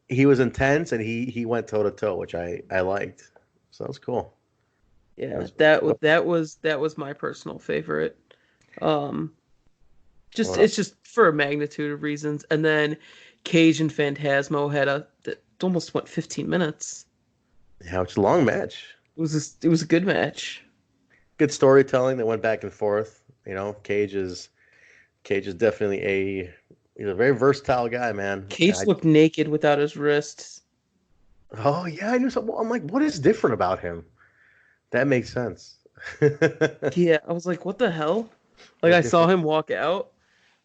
he was intense, and he went toe to toe, which I liked. So that was cool. That Yeah, was that cool. was my personal favorite. Um, It's just for a magnitude of reasons. And then Cage and Phantasmo had that almost went 15 minutes. Yeah, it's a long match. It was a good match. Good storytelling that went back and forth. Cage is definitely he's a very versatile guy, man. Cage looked naked without his wrists. Oh yeah, I knew something. I'm like, what is different about him? That makes sense. Yeah, I was like, what the hell? Like I saw him walk out,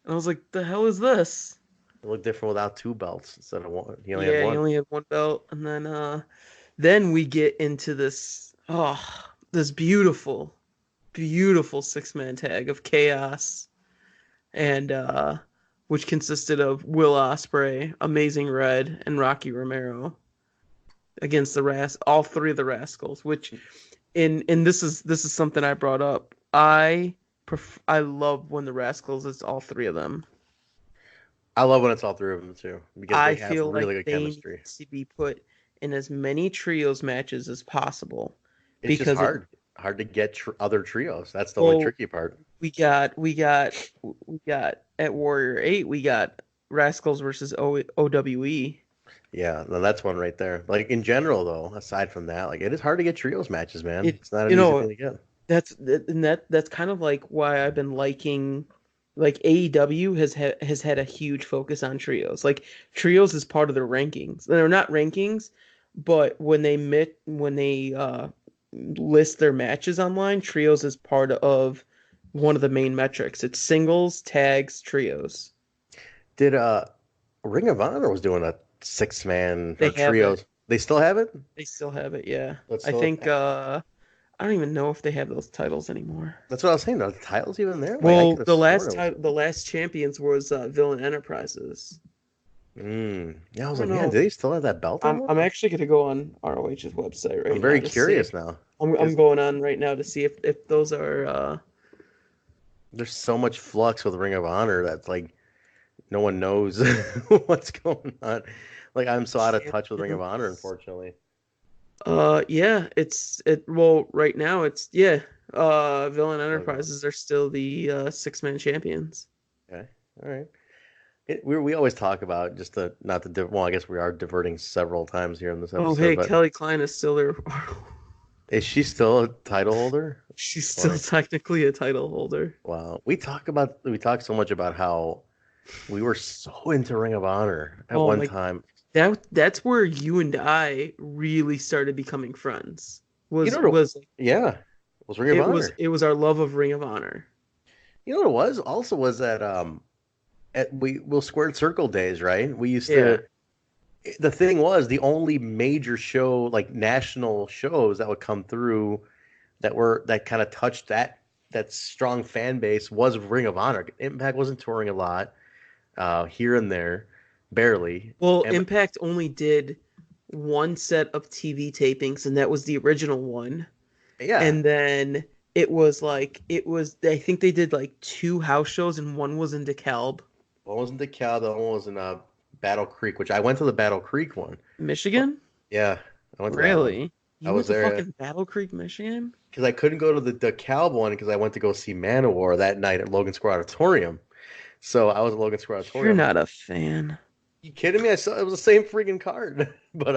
and I was like, the hell is this? It looked different without 2 belts instead of 1. He only Yeah, had 1. he only had 1 belt, and then we get into this beautiful, beautiful 6-man tag of Chaos, and which consisted of Will Ospreay, Amazing Red, and Rocky Romero against all 3 of the Rascals. Which, and this is something I brought up. I love when the Rascals it's all 3 of them. I love when it's all 3 of them too, because I they have feel really like good they chemistry. need to be put in as many trios matches as possible. It's just hard to get other trios. That's the only tricky part. We got at Warrior 8, we got Rascals versus OWE. Yeah, that's one right there. Like in general, though, aside from that, like it is hard to get trios matches, man. It's not an easy thing to get. That's kind of like why I've been liking. Like AEW has had a huge focus on trios. Like trios is part of their rankings. They're not rankings, but when they list their matches online, trios is part of one of the main metrics. It's singles, tags, trios. Did Ring of Honor was doing a 6-man trios? They still have it? They still have it, yeah. I think I don't even know if they have those titles anymore. That's what I was saying. Are the titles even there? Well, the last champions was Villain Enterprises. Yeah, I was like, man, do they still have that belt? I'm actually going to go on ROH's website right now. I'm very curious now. I'm going on right now to see if those are. There's so much flux with Ring of Honor that's like no one knows what's going on. Like I'm so out of touch with Ring of Honor, unfortunately. Yeah, well right now Villain Enterprises are still the 6-man champions. Okay, all right. We always talk about just well, I guess we are diverting several times here in this episode. Oh, hey, Kelly Klein is still there. Is she still a title holder? She's still technically a title holder. Wow, we talk so much about how we were so into Ring of Honor at one time. That's where you and I really started becoming friends. Was Ring of Honor. It was our love of Ring of Honor. You know what it was? Also was that at Will Squared Circle days, right? We used to. The thing was, the only major show, like national shows that would come through, that kind of touched that strong fan base was Ring of Honor. Impact wasn't touring a lot, here and there. Barely. Well, Impact only did one set of TV tapings, and that was the original one. Yeah. And then I think they did like 2 house shows, and one was in DeKalb. One was in DeKalb, the other one was in Battle Creek, which I went to the Battle Creek one. Michigan? Yeah. I went to really? I was there. Fucking Battle Creek, Michigan? Because I couldn't go to the DeKalb one because I went to go see Manowar that night at Logan Square Auditorium. So I was at Logan Square Auditorium. You're not a fan. You kidding me? I saw it was the same freaking card, but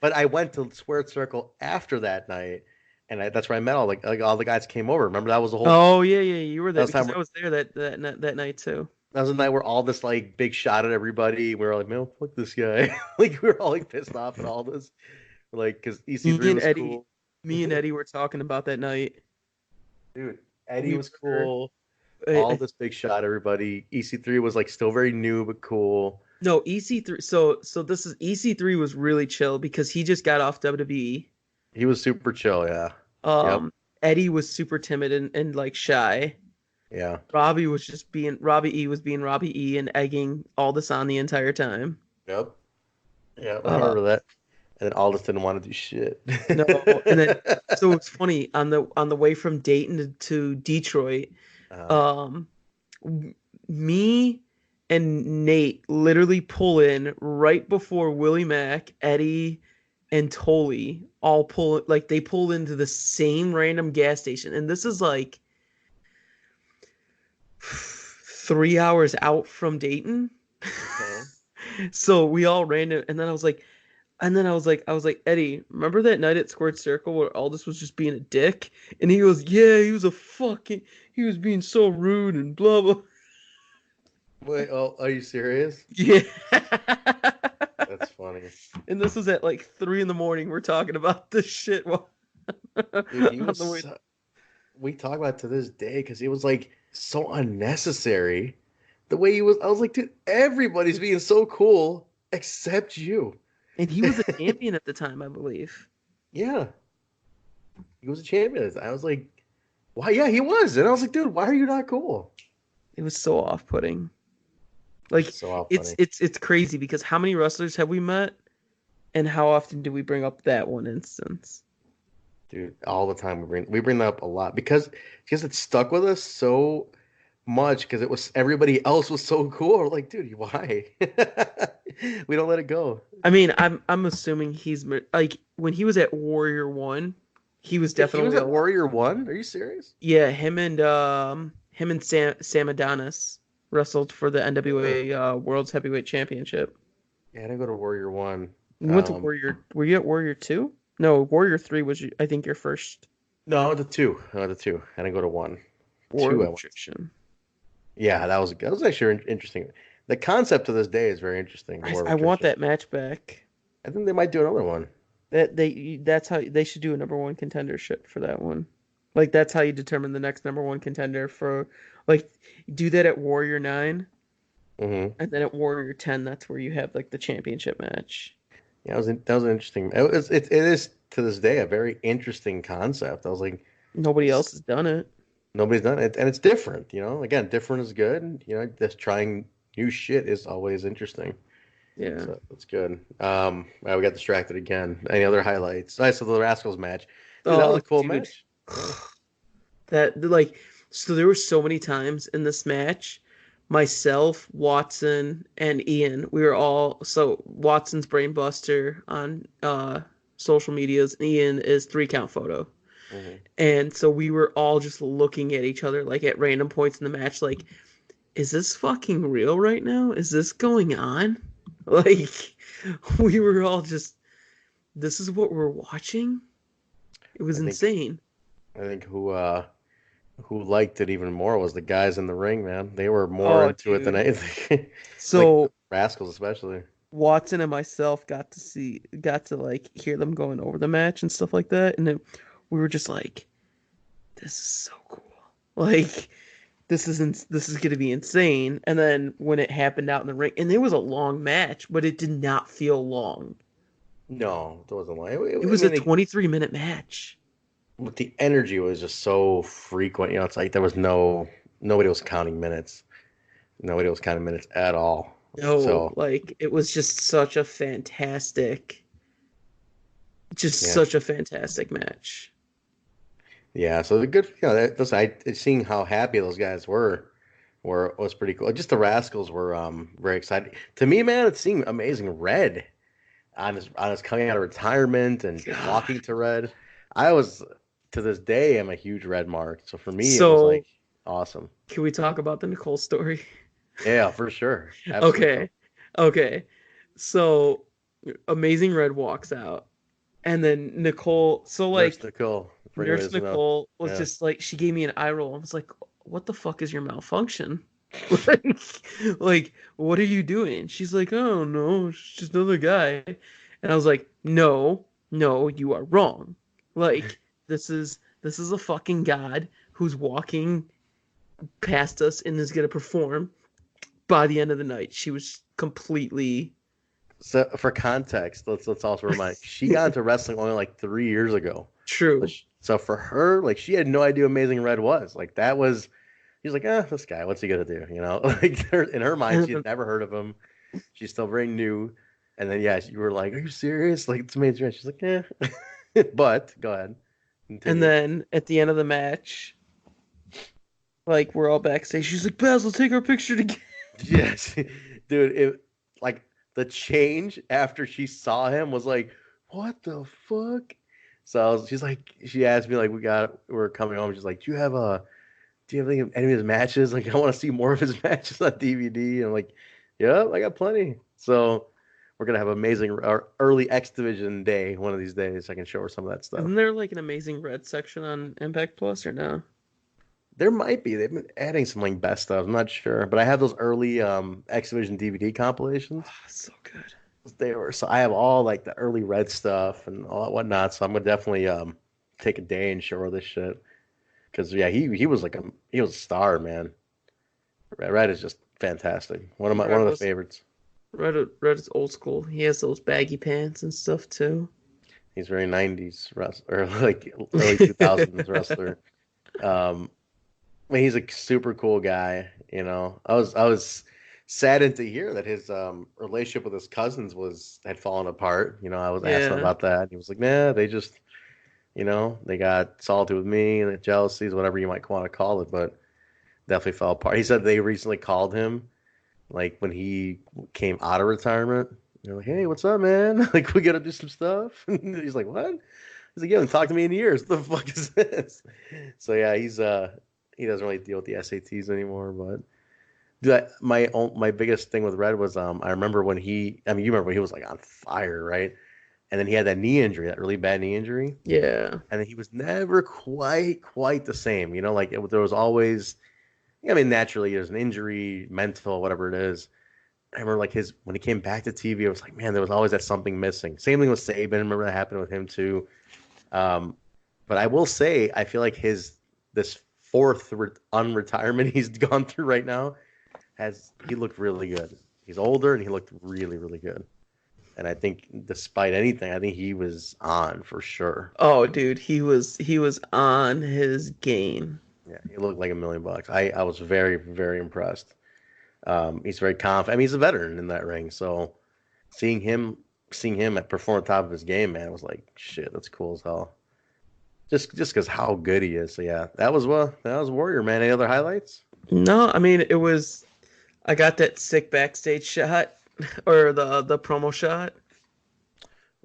I went to Squared Circle after that night, and that's where I met all the guys came over. Remember that was the whole. Oh yeah, you were there because I was there that night too. That was the night where all this like big shot at everybody. We were like, man, fuck this guy. Like we were all like pissed off at all this, like because EC3 was cool. Me and Eddie were talking about that night. Dude, Eddie was cool. All this big shot at everybody. EC3 was like still very new but cool. No, EC3. So this is EC3 was really chill because he just got off WWE. He was super chill, yeah. Eddie was super timid and like shy. Yeah. Robbie E was being Robbie E and egging Aldis on the entire time. Yep. Yeah, I remember that. And then Aldis didn't want to do shit. No, and then so it's funny on the way from Dayton to Detroit, me and Nate literally pull in right before Willie Mack, Eddie, and Tully all pull into the same random gas station. And this is like 3 hours out from Dayton. Okay. So we all ran it, and then I was like, Eddie, remember that night at Squared Circle where Aldous was just being a dick? And he goes, yeah, he was being so rude and blah blah. Wait, oh, are you serious? Yeah. That's funny. And this was at like 3 in the morning. We're talking about this shit while Dude, he on was the way. we talk about it to this day because he was like so unnecessary. The way he was, I was like, dude, everybody's being so cool except you. And he was a champion at the time, I believe. Yeah, he was a champion. I was like, why? Yeah, he was, and I was like, dude, why are you not cool? It was so off-putting. Like So it's funny, it's crazy because how many wrestlers have we met, and how often do we bring up that one instance? dude. All the time we bring that up a lot because it stuck with us so much because it was everybody else was so cool. We're like, dude, why? We don't let it go. I mean, I'm assuming he's like when he was at Warrior One, he was He was definitely at Warrior One. Are you serious? yeah. Him and Sam Adonis wrestled for the NWA World's Heavyweight Championship. Yeah, I didn't go to Warrior One. You went to Warrior. Were you at Warrior Two? No, Warrior Three was I think your first No, the two. No, the two. I didn't go to one. Two. I went. Warrior. Yeah, that was actually interesting. The concept to this day is very interesting. I want that match back. I think they might do another one. That's how they should do a number one contendership for that one. Like that's how you determine the next number one contender for like do that at Warrior 9 Mm-hmm. and then at Warrior 10 that's where you have like the championship match. Yeah, that was interesting. It is to this day a very interesting concept. I was like, Nobody else has done it. nobody's done it, and it's different. You know, again, different is good. You know, just trying new shit is always interesting. Yeah. So that's good. Well, we got distracted again. Any other highlights? Nice of the Rascals match. Dude, that was a cool Dude. match. That like so there were so many times in this match myself, Watson, and Ian, we were all so Watson's Brainbuster on social medias, and Ian is 3 count photo. Mm-hmm. And so we were all just looking at each other like at random points in the match, like, is this fucking real right now? Is this going on? Like, we were all just, this is what we're watching? It was insane. I think who liked it even more was the guys in the ring, man. They were more into it than anything. So like Rascals especially. Watson and myself got to like hear them going over the match and stuff like that, and then we were just like, this is so cool. Like this is gonna be insane. And then when it happened out in the ring, and it was a long match, but it did not feel long. No, it wasn't like It was a 23-minute match. But the energy was just so frequent. You know, it's like there was nobody was counting minutes. Nobody was counting minutes at all. No, So like it was just such a fantastic, such a fantastic match. yeah, so the good, you know, seeing how happy those guys was pretty cool. Just the Rascals were very excited. To me, man, it seemed amazing. Red on his coming out of retirement and walking to Red. I was to this day I'm a huge Red mark. So for me, it was like awesome. Can we talk about the Nicole story? Yeah, for sure. Absolutely. Okay. So Amazing Red walks out, and then Nicole. So like Nurse Nicole was just like she gave me an eye roll. I was like, "What the fuck is your malfunction? like, what are you doing?" She's like, "Oh no, it's just another guy." And I was like, "No, you are wrong. Like, this is a fucking god who's walking past us and is gonna perform." By the end of the night, she was completely. So for context, let's also remind she got into wrestling only like 3 years ago. True. So for her, like she had no idea Amazing Red was. Like that was, she's like, this guy, what's he gonna do? You know, like in her mind, she had never heard of him. She's still very new. And then you were like, are you serious? Like it's Amazing Red. She's like, yeah. But go ahead. Continue. And then at the end of the match, like we're all backstage. She's like, Basil, take our picture together. Yes, dude. It like the change after she saw him was like, what the fuck? So she's like, she asked me like, we're coming home. She's like, do do you have any of his matches? Like, I want to see more of his matches on DVD. And I'm like, yeah, I got plenty. So we're gonna have amazing early X Division day one of these days. I can show her some of that stuff. Isn't there like an amazing red section on Impact Plus or no? There might be. They've been adding some like best stuff. I'm not sure, but I have those early X Division DVD compilations. Oh, so good. They were so I have all like the early red stuff and all that whatnot. So I'm gonna definitely take a day and show her this shit. Because yeah, he was he was a star, man. Red is just fantastic. One of the favorites. Red is old school. He has those baggy pants and stuff too. He's very 90s wrestler, or like early 2000s wrestler. I mean, he's a super cool guy. You know, I was saddened to hear that his relationship with his cousins had fallen apart. You know, I was asking about that. He was like, nah, they just, you know, they got salty with me and the jealousies, whatever you might want to call it, but definitely fell apart. He said they recently called him, like when he came out of retirement. They're like, hey, what's up, man? Like, we got to do some stuff. And he's like, what? He's like, you haven't talked to me in years. What the fuck is this? So yeah, he doesn't really deal with the SATs anymore, but. Dude, my biggest thing with Red was I remember when you remember when he was like on fire, right? And then he had that knee injury, that really bad knee injury. Yeah. And then he was never quite the same, you know, like there was always, I mean, naturally there's an injury, mental, whatever it is. I remember like when he came back to TV, I was like, man, there was always that something missing. Same thing with Saban. I remember that happened with him too. But I will say, I feel like this fourth unretirement he's gone through right now, he looked really good. He's older and he looked really, really good. And I think despite anything, I think he was on for sure. Oh, dude, he was on his game. Yeah, he looked like $1 million. I was very, very impressed. He's very confident. I mean, he's a veteran in that ring, so seeing him perform at the top of his game, man, it was like, shit, that's cool as hell. Just because how good he is. So yeah, that was Warrior, man. Any other highlights? No, I mean I got that sick backstage shot, or the promo shot.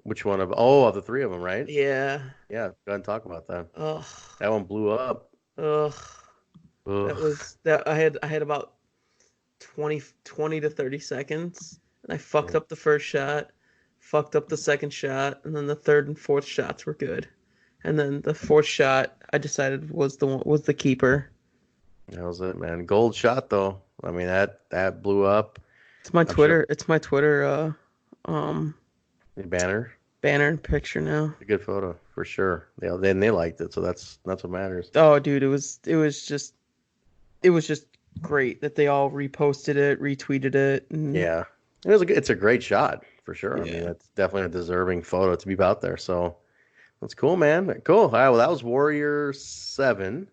Which one of the three of them, right? Yeah. Yeah, go ahead and talk about that. Ugh. That one blew up. Ugh. That I had about 20 to 30 seconds, and I fucked up the first shot, fucked up the second shot, and then the third and fourth shots were good. And then the fourth shot I decided was the keeper. That was it, man. Gold shot though. I mean that blew up. It's my Twitter. Sure. It's my Twitter. Banner and picture now. A good photo for sure. Yeah, then they liked it, so that's what matters. Oh, dude, it was just great that they all reposted it, retweeted it. And... Yeah, it's a great shot for sure. Yeah. I mean, that's definitely a deserving photo to be out there. So that's cool, man. Cool. All right, well, that was Warrior 7.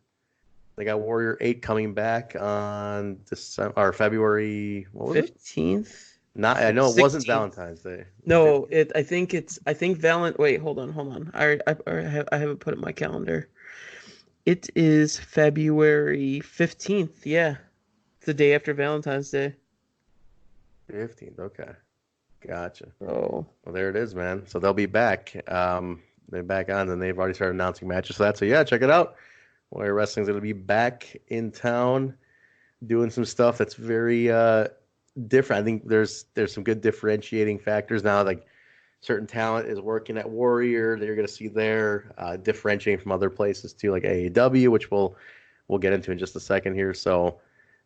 They got Warrior 8 coming back on February. What was 15th? It? I know it 16th. Wasn't Valentine's Day. No, I think Wait, hold on. I haven't put it in my calendar. It is February 15th. Yeah, the day after Valentine's Day. 15th. Okay, gotcha. Oh, well, there it is, man. So they'll be back. They're back on, and they've already started announcing matches for that. So yeah, check it out. Warrior Wrestling's going to be back in town doing some stuff that's very different. I think there's some good differentiating factors now. Like certain talent is working at Warrior that you're going to see there, differentiating from other places too, like AAW, which we'll get into in just a second here. So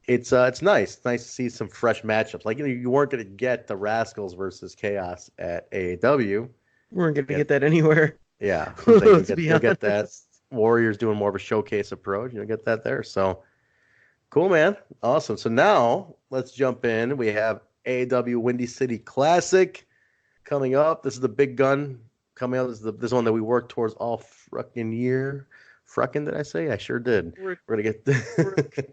it's nice. It's nice to see some fresh matchups. Like you weren't going to get the Rascals versus Chaos at AAW. We weren't going to get that anywhere. Yeah, you'll get that. Warriors doing more of a showcase approach. You'll get that there. So cool, man. Awesome. So now let's jump in. We have AAW Windy City Classic coming up. This is the big gun coming up. This is one that we worked towards all frickin' year. Frickin', did I say? I sure did. We're gonna get frickin'.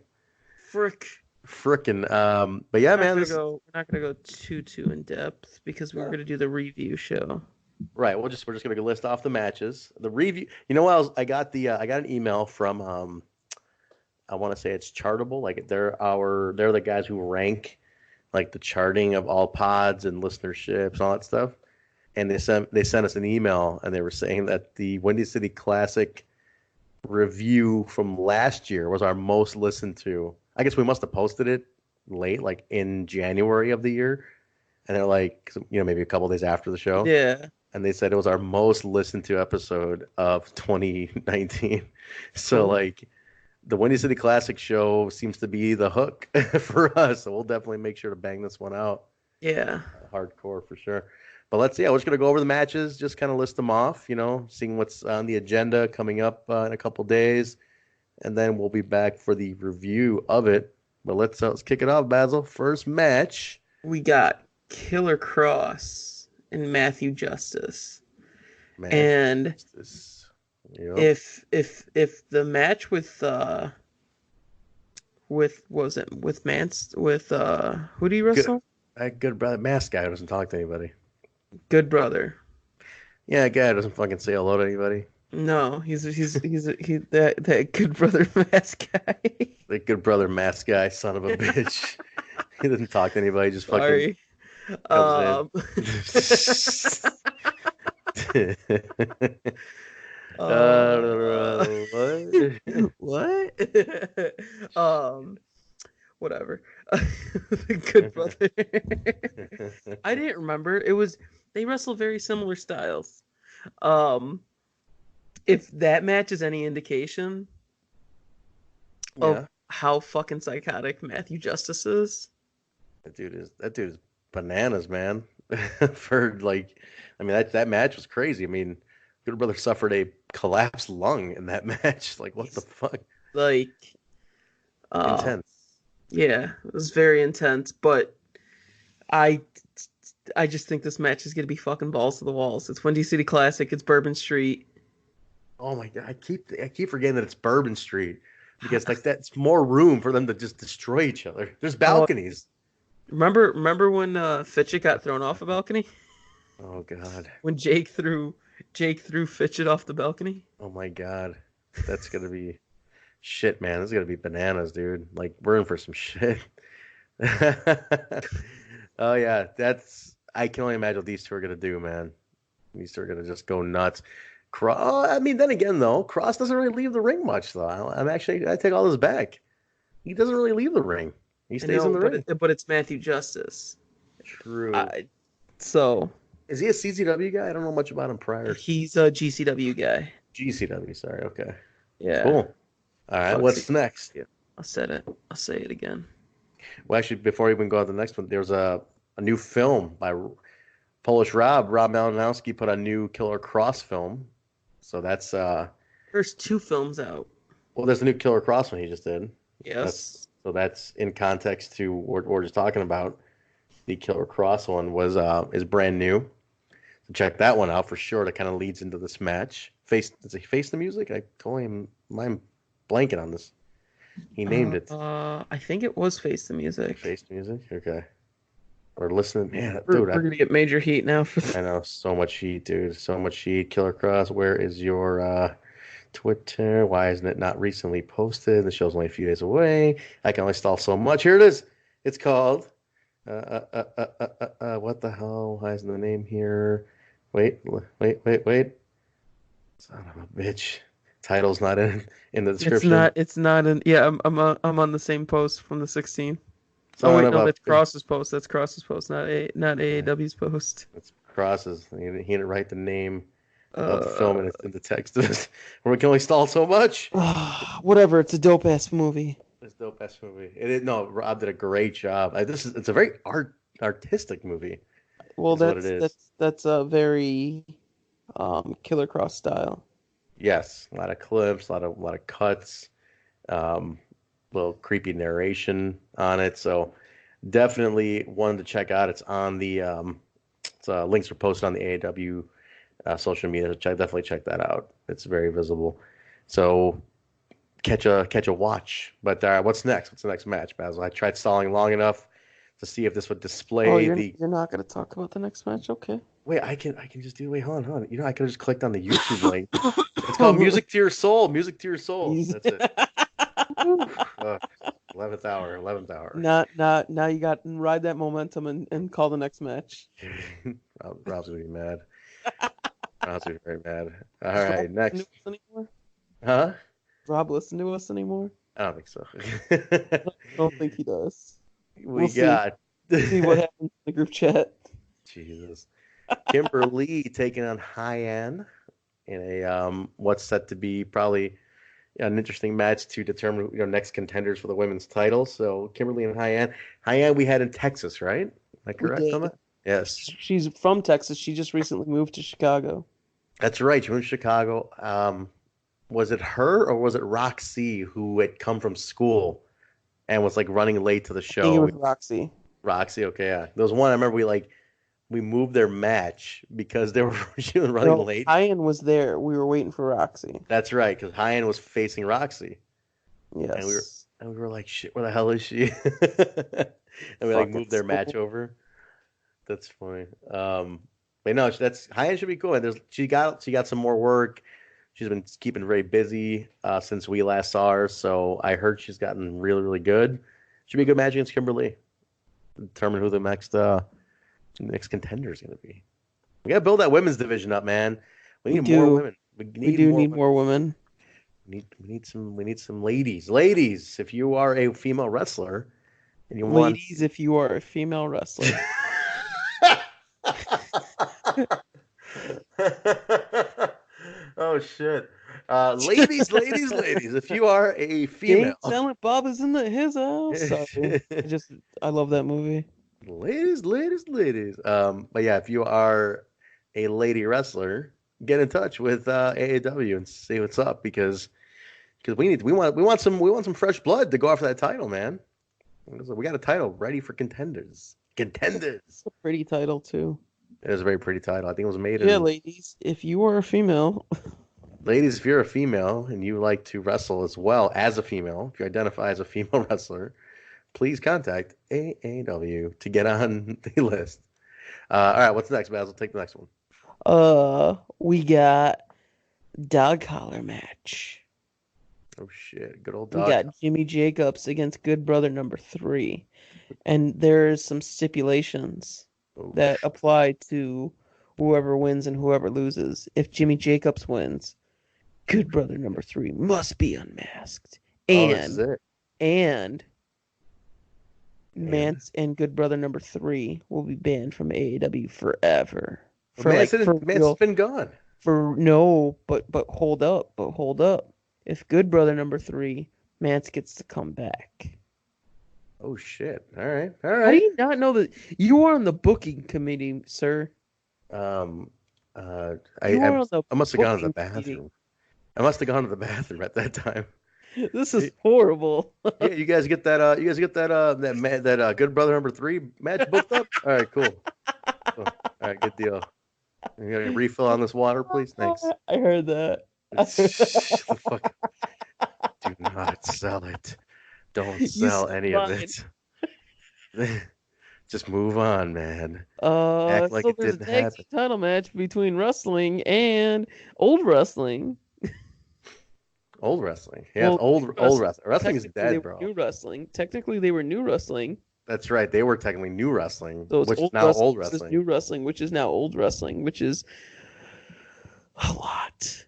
But yeah, man. We're not gonna go too in depth because we're gonna do the review show. Right. We're just gonna list off the matches. The review. You know what? I got an email from I want to say it's Chartable. Like they're the guys who rank like the charting of all pods and listenerships and all that stuff. And they sent us an email and they were saying that the Windy City Classic review from last year was our most listened to. I guess we must have posted it late, like in January of the year. And they're like, maybe a couple days after the show. Yeah. And they said it was our most listened to episode of 2019. So, Cool. like, the Windy City Classic show seems to be the hook for us. So we'll definitely make sure to bang this one out. Yeah. Hardcore for sure. But we're just going to go over the matches, just kind of list them off, seeing what's on the agenda coming up in a couple days. And then we'll be back for the review of it. But let's kick it off, Basil. First match. We got Killer Cross and Matthew Justice. And Justice. if the match with who do you wrestle? Good brother, mask guy who doesn't talk to anybody. Good brother. Yeah, guy doesn't fucking say hello to anybody. No, he's that good brother mask guy. The good brother mask guy, son of a bitch. He doesn't talk to anybody. Just fucking. What? Whatever. Good brother. I didn't remember. They wrestle very similar styles. If that match is any indication of how fucking psychotic Matthew Justice is. That dude is bananas, man. That match was crazy. I mean, Good Brother suffered a collapsed lung in that match. Like, what the fuck? Like, intense. Yeah, it was very intense. But I just think this match is gonna be fucking balls to the walls. It's Windy City Classic. It's Bourbon Street. Oh my god, I keep forgetting that it's Bourbon Street because that's more room for them to just destroy each other. There's balconies. Remember when Fitchett got thrown off a balcony? Oh god. When Jake threw Fitchett off the balcony? Oh my god. That's gonna be shit, man. This is gonna be bananas, dude. Like, we're in for some shit. Oh yeah, I can only imagine what these two are gonna do, man. These two are gonna just go nuts. Then again, though, Cross doesn't really leave the ring much, though. I take all this back. He doesn't really leave the ring. He stays in the ring. But it's Matthew Justice. True. So. Is he a CZW guy? I don't know much about him prior. He's a GCW guy. GCW, sorry. Okay. Yeah. Cool. All right. What's next? Yeah. I said it. I'll say it again. Well, actually, before we even go on to the next one, there's a new film by Polish Rob Malinowski put a new Killer Cross film. So that's there's two films out. Well, there's a new Killer Cross one he just did. Yes. That's in context to what we're just talking about. The Killer Cross one is brand new. So check that one out for sure. That kind of leads into this match. Face the Music? I'm blanking on this. He named it. I think it was Face the Music. Face the Music? Okay. Or listen, man, we're gonna get major heat now. I know, so much heat, dude. So much heat. Killer Cross, where is your Twitter? Why isn't it not recently posted? The show's only a few days away. I can only stall so much. Here it is. It's called what the hell? Why isn't the name here? Wait. Son of a bitch. Title's not in the description. It's not in. Yeah, I'm on the same post from the 16th. That's Cross's post. That's Cross's post, not AAW's post. It's Cross's. He didn't write the name of the film in the text of this. We can only stall so much. Whatever. It's a dope ass movie. It's a dope ass movie. Rob did a great job. It's a very artistic movie. Well, that's a very Killer Cross style. Yes, a lot of clips, a lot of cuts, little creepy narration on it. So definitely one to check out. It's on the links are posted on the AAW social media. So definitely check that out. It's very visible. So catch a watch. But what's next? What's the next match, Basil? I tried stalling long enough to see if this would display you're not going to talk about the next match? Okay. Wait, I can just do. Wait, hold on. I could have just clicked on the YouTube link. It's called Music to Your Soul. Music to Your Soul. That's it. 11th hour. Now you got to ride that momentum and call the next match. Rob's gonna be mad. Rob's gonna be very mad. All right, next. Anymore? Huh? Rob listen to us anymore? I don't think so. I don't think he does. We got see what happens in the group chat. Jesus. Kimberly taking on Hyan in a what's set to be probably an interesting match to determine next contenders for the women's title. So Kimberly and Hyan. Hyan we had in Texas, right? Am I correct on that? Yes. She's from Texas. She just recently moved to Chicago. That's right. She moved to Chicago. Was it her or was it Roxy who had come from school and was like running late to the show? I think it was Roxy. Roxy, okay, yeah. There was one I remember we moved their match because she was running late. Hyan was there. We were waiting for Roxy. That's right, because Hyan was facing Roxy. Yes. And we were like, shit, where the hell is she? And we moved their match over. That's funny. But no, Hyan should be cool. And she got some more work. She's been keeping very busy since we last saw her. So I heard she's gotten really, really good. Should be a good match against Kimberly. Determine who the next contender is going to be. We got to build that women's division up, man. We need more women. We need more women. We need some ladies. Ladies, if you are a female wrestler and you want if you are a female wrestler. Oh shit. Ladies, if you are a female. Silent Bob is in his house. Sorry. I love that movie. Ladies. But yeah, if you are a lady wrestler, get in touch with AAW and see what's up because we want some fresh blood to go after that title, man. We got a title ready for contenders. It's a pretty title too. It is a very pretty title. I think it was made in. Yeah, ladies, if you are a female. Ladies, if you're a female and you like to wrestle as well as a female, if you identify as a female wrestler, please contact AAW to get on the list. All right, what's next, Basil? Take the next one. We got dog collar match. Oh shit, good old dog. We got Jimmy Jacobs against Good Brother number 3, and there's some stipulations that apply to whoever wins and whoever loses. If Jimmy Jacobs wins, Good Brother number 3 must be unmasked, and Mance and Good Brother number 3 will be banned from AAW forever. Mance's been gone. But hold up. If Good Brother number 3, Mance gets to come back. Oh shit! All right. How do you not know that you are on the booking committee, sir? I must have gone to the bathroom. I must have gone to the bathroom at that time. This is horrible. Yeah, you guys get that. That Good Brother number 3 match booked up. All right, cool. All right, good deal. You got a refill on this water, please? Thanks. I heard that. Fuck. Do not sell it. Don't sell any of it. Just move on, man. Act like it didn't happen. There's a title match between wrestling and old wrestling. Old wrestling. Yeah, old wrestling. Wrestling is dead, bro. New wrestling. Technically, they were new wrestling. That's right. They were technically new wrestling, so which is now old wrestling. This new wrestling, which is now old wrestling, which is a lot.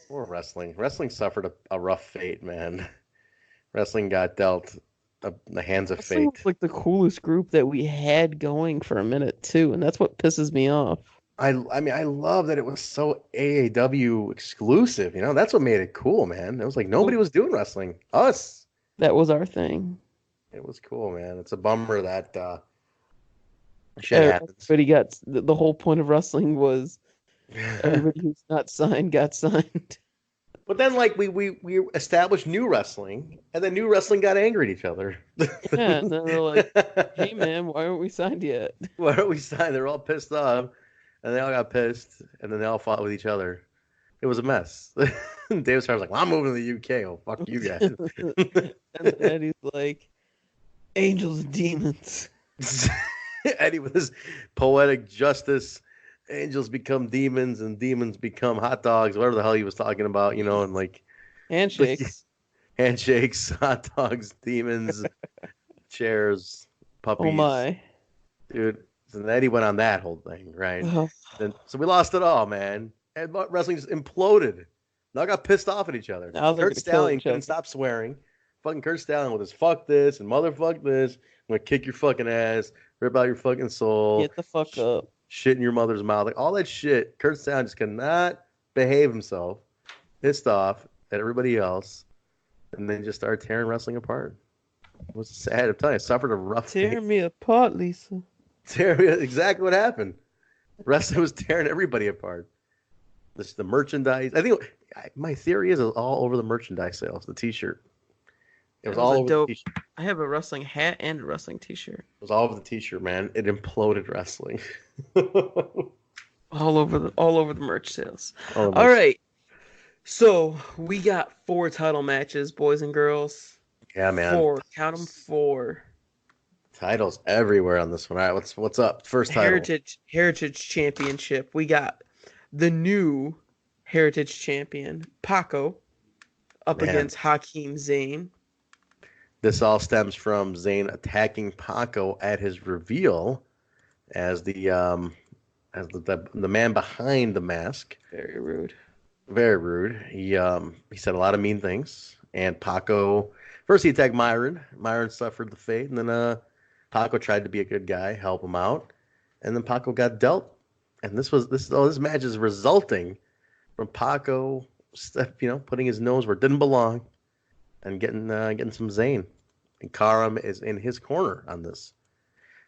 Poor wrestling. Wrestling suffered a rough fate, man. Wrestling got dealt the hands of fate. Was like the coolest group that we had going for a minute too, and that's what pisses me off. I mean, I love that it was so AAW exclusive. You know, that's what made it cool, man. It was like nobody was doing wrestling. Us. That was our thing. It was cool, man. It's a bummer that shit happens. But he got the whole point of wrestling was everybody who's not signed got signed. But then, like, we established new wrestling, and then new wrestling got angry at each other. Yeah, and then they're like, "Hey, man, why aren't we signed yet? Why aren't we signed?" They're all pissed off, and they all got pissed, and then they all fought with each other. It was a mess. David Starr's like, "Well, I'm moving to the UK. Oh, fuck you guys." And then Eddie's like, "Angels and demons." Eddie with his poetic justice. Angels become demons and demons become hot dogs, whatever the hell he was talking about, you know, and like handshakes, hot dogs, demons, chairs, puppies. Oh my, dude! So then Eddie went on that whole thing, right? So we lost it all, man. And wrestling just imploded. They all got pissed off at each other. Now they're Kurt gonna kill Stallion each other. couldn't stop swearing. Fucking Kurt Stallion with his fuck this and motherfuck this. I'm gonna kick your fucking ass, rip out your fucking soul. Get the fuck up. Shit in your mother's mouth. Like all that shit. Kurt Stallion just cannot behave himself. Pissed off at everybody else. And then just started tearing wrestling apart. It was sad. I'm telling you, I suffered a rough Tear me apart, Lisa. Exactly what happened. Wrestling was tearing everybody apart. The merchandise. I think my theory is all over the merchandise sales. The T-shirt. It was all over the T-shirt. I have a wrestling hat and a wrestling T-shirt. It was all over the T-shirt, man. It imploded wrestling. all over the merch sales. All right. So we got 4 title matches, boys and girls. Yeah, man. 4. Count them 4. Titles everywhere on this one. All right, what's up? First title. Heritage Championship. We got the new Heritage Champion, Paco, up against Hakeem Zayn. This all stems from Zayn attacking Paco at his reveal as the man behind the mask. Very rude. Very rude. He said a lot of mean things. And Paco, first he attacked Myron. Myron suffered the fate, and then Paco tried to be a good guy, help him out, and then Paco got dealt. And this match is resulting from Paco, putting his nose where it didn't belong, and getting some Zayn. And Karam is in his corner on this.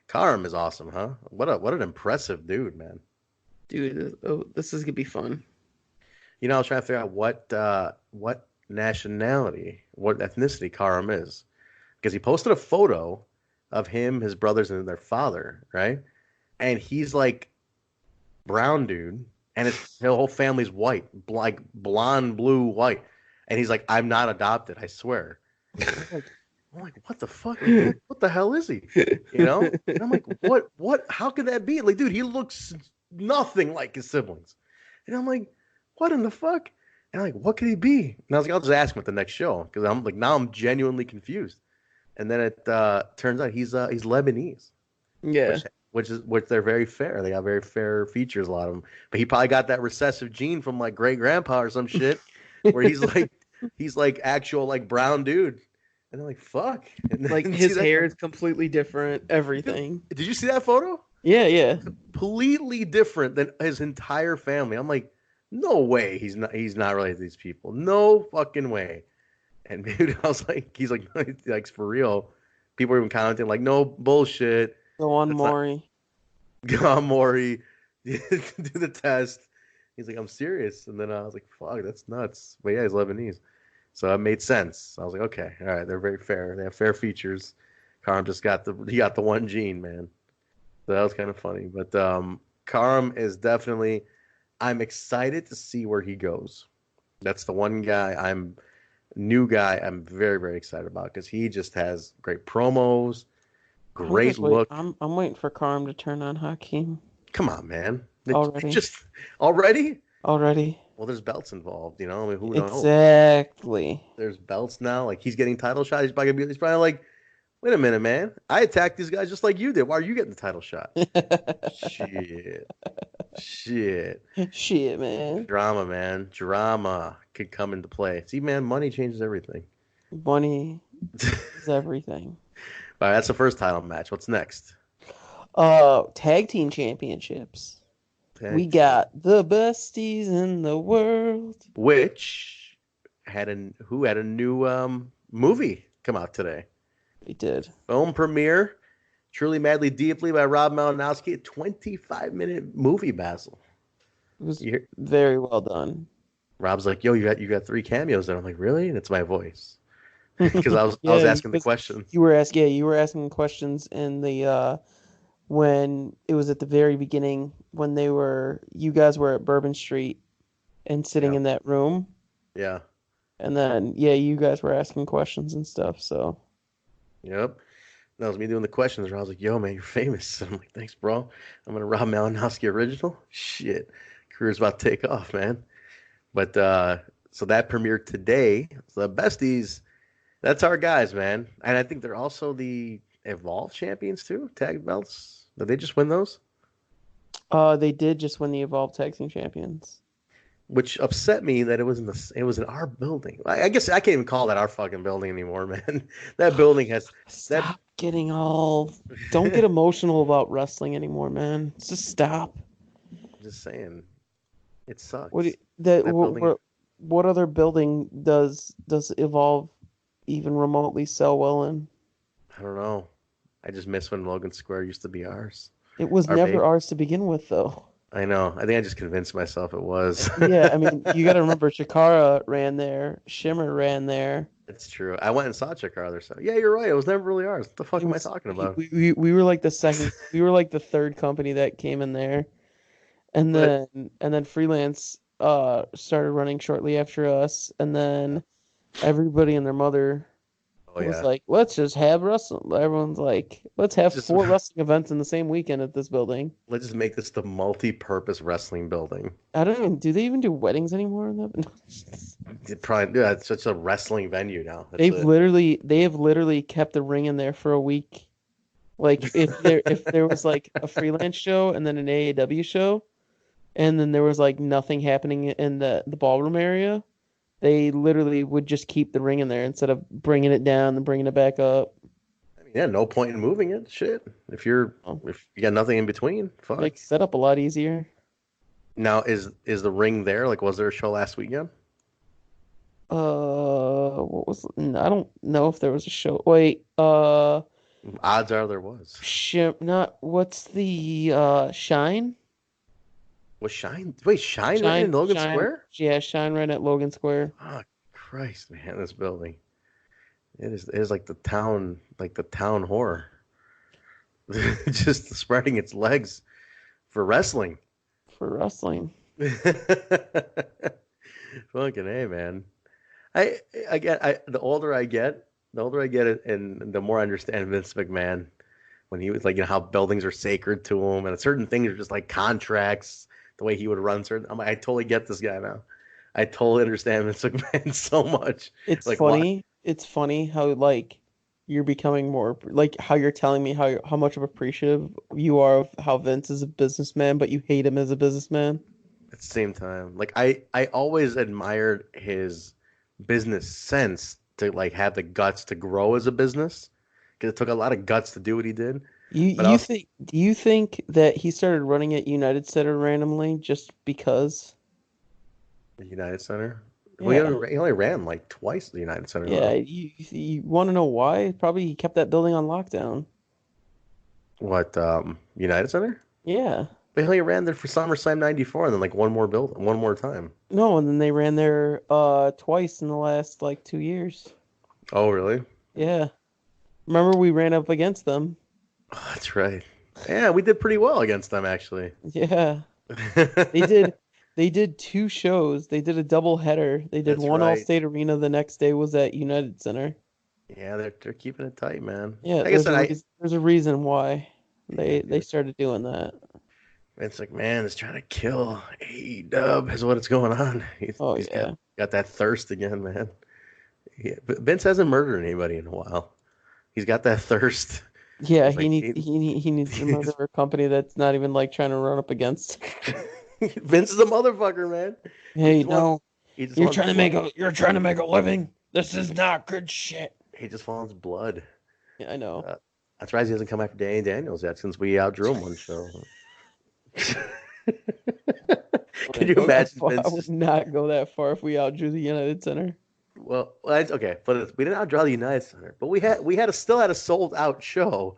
Karam is awesome, huh? What an impressive dude, man. Dude, this is gonna be fun. I was trying to figure out what nationality, what ethnicity Karam is, because he posted a photo of him, his brothers, and their father, right? And he's like brown dude, and his whole family's white, like blonde, blue, white, and he's like, I'm not adopted, I swear. I'm like, what the fuck? What the hell is he? And I'm like, what? How could that be? Like, dude, he looks nothing like his siblings. And I'm like, what in the fuck? And I'm like, what could he be? And I was like, I'll just ask him at the next show, because I'm like, now I'm genuinely confused. And then it turns out he's Lebanese. Yeah. Which they're very fair. They got very fair features, a lot of them. But he probably got that recessive gene from like great grandpa or some shit, where he's like actual like brown dude. And I'm like, fuck. And like his hair is completely different. Everything. Did you see that photo? Yeah. Completely different than his entire family. I'm like, no way. He's not related to these people. No fucking way. And dude, I was like, he's like for real. People are even commenting like, no bullshit. Go on, Maury. Go on, Maury. Do the test. He's like, I'm serious. And then I was like, fuck, that's nuts. But yeah, he's Lebanese. So it made sense. I was like, okay, all right, they're very fair. They have fair features. Karam just got the one gene, man. So that was kind of funny. But Karam is definitely, I'm excited to see where he goes. That's the one guy I'm very, very excited about, because he just has great promos, great look. I'm waiting for Karam to turn on Hakeem. Come on, man. Already? Already. Well, there's belts involved, I mean, who knows? Exactly. There's belts now. Like, he's getting title shots. He's probably like, wait a minute, man. I attacked these guys just like you did. Why are you getting the title shot? Shit, man. Drama, man. Drama could come into play. See, man, money changes everything. Money is everything. All right, that's the first title match. What's next? Tag team championships. We got the besties in the world, which had a new movie come out today. We did. Film premiere, Truly Madly Deeply by Rob Malinowski. A 25-minute movie, Basil. It was very well done. Rob's like, yo, you got 3 cameos there. I'm like, really? And it's my voice. Because I was asking the question. You were asking questions in the when it was at the very beginning, when you guys were at Bourbon Street and sitting in that room. Yeah. And then you guys were asking questions and stuff, so. Yep. That was me doing the questions. I was like, yo, man, you're famous. I'm like, thanks, bro. I'm going to Rob Malinowski original. Shit. Career's about to take off, man. But so that premiered today. So the besties, that's our guys, man. And I think they're also the Evolve champions too, tag belts. Did they just win those? They did just win the Evolve Tag Team Champions. which upset me that it was in our building. I guess I can't even call that our fucking building anymore, man. That building has that. Stop getting all. Don't get emotional about wrestling anymore, man. Just stop. I'm just saying, it What sucks. do- that That building. what other building does Evolve even remotely sell well in? I don't know. I just miss when Logan Square used to be ours. It was Our never baby. ours to begin with, though. I know. I think I just convinced myself it was. Yeah, I mean, you got to remember, Chikara ran there, Shimmer ran there. It's true. I went and saw Chicago. So yeah, you're right. It was never really ours. What the fuck It am I was talking about? we were like the second, we were like the third company that came in there, and But then Freelance started running shortly after us, and then everybody and their mother oh was yeah, like, let's just have wrestling. Everyone's like, let's have just 4 wrestling events in the same weekend at this building. let's just make this the multi-purpose wrestling building. I don't even, do they even do weddings anymore in that? Yeah, it's such a wrestling venue now. That's it. They have literally kept the ring in there for a week. Like if there was like a freelance show and then an AAW show, and then there was like nothing happening in the ballroom area, they literally would just keep the ring in there instead of bringing it down and bringing it back up. I mean, yeah, no point in moving it. Shit. If you got nothing in between, fuck. Makes setup a lot easier. Now is the ring there? Like, was there a show last weekend? What was? I don't know if there was a show. Wait, Odds are there was. not what's the Shine? Was Shine? Wait, Shine right in Logan Square? Yeah, Shine right at Logan Square. Oh Christ, man, this building. It is like the town whore. Just spreading its legs for wrestling. For wrestling. Fucking A, man. The older I get, it, and the more I understand Vince McMahon when he was like, how buildings are sacred to him, and certain things are just like contracts. The way he would run certain, I totally get this guy now. I totally understand Vince McMahon so much. It's like, funny. Why? It's funny how like you're becoming more like how you're telling me how much of appreciative you are of how Vince is a businessman, but you hate him as a businessman. At the same time, like I always admired his business sense to like have the guts to grow as a business because it took a lot of guts to do what he did. Do you think that he started running at United Center randomly just because? The United Center. Yeah. He only ran like twice at the United Center. Yeah, you want to know why? Probably he kept that building on lockdown. What, United Center? Yeah. But he only ran there for SummerSlam '94 and then like one more time. No, and then they ran there twice in the last like 2 years. Oh, really? Yeah. Remember we ran up against them. Oh, that's right. Yeah, we did pretty well against them actually. Yeah. They did 2 shows. They did a double header. They did That's one right. Allstate Arena. The next day was at United Center. Yeah, they're keeping it tight, man. Yeah, like I said, there's a reason why they started doing that. It's like, man, it's trying to kill AEW is what it's going on. He's got that thirst again, man. Yeah, but Vince hasn't murdered anybody in a while. He's got that thirst. Yeah, he needs another company that's not even like trying to run up against. Vince is a motherfucker, man. Hey, no, you're trying to make a living. This is not good shit. He just wants blood. Yeah, I know. That's why he hasn't come after Danny Daniels yet, since we outdrew him one show. Can you imagine? Vince? I would not go that far if we outdrew the United Center. Well, okay, but we didn't outdraw the United Center, but we still had a sold out show,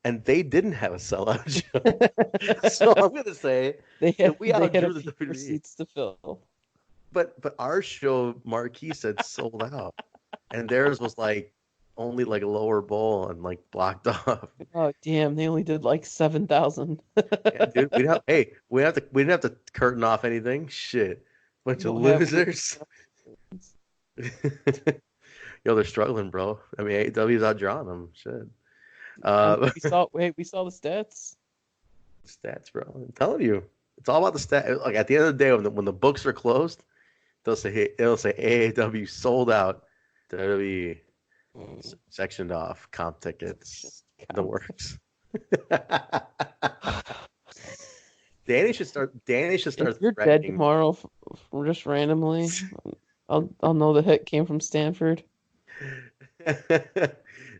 and they didn't have a sellout show. So I'm gonna say we outdrew the WWE. Seats to fill. But our show marquee said sold out, and theirs was like only like a lower bowl and like blocked off. Oh damn! They only did like 7,000. Yeah, dude, we didn't have to curtain off anything. Shit, bunch of losers. Yo, they're struggling, bro. I mean, AEW's outdrawing them. Shit. We saw the stats. Stats, bro. I'm telling you, it's all about the stats. Like at the end of the day, when the books are closed, it'll say AAW sold out. WWE sectioned off, comp tickets, the works. Danny should If start you're dead threatening. tomorrow, just randomly, I'll know the hit came from Stanford.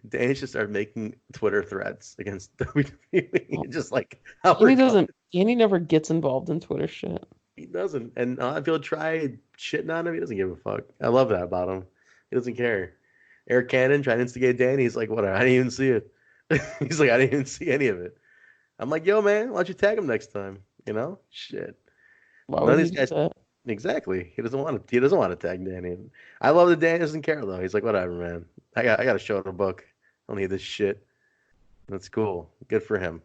Danny should start making Twitter threats against WWE, Oh, just like how we're going. Danny never gets involved in Twitter shit. He doesn't, and if he'll try shitting on him, he doesn't give a fuck. I love that about him. He doesn't care. Eric Cannon trying to instigate Danny. He's like, whatever. I didn't even see it. He's like, I didn't even see any of it. I'm like, yo, man, why don't you tag him next time? You know, shit. Why None would of he these do guys. that? Exactly. He doesn't want to. He doesn't want to tag Danny. I love that Danny doesn't care though. He's like, whatever, man. I got to show the book. I don't need this shit. That's cool. Good for him.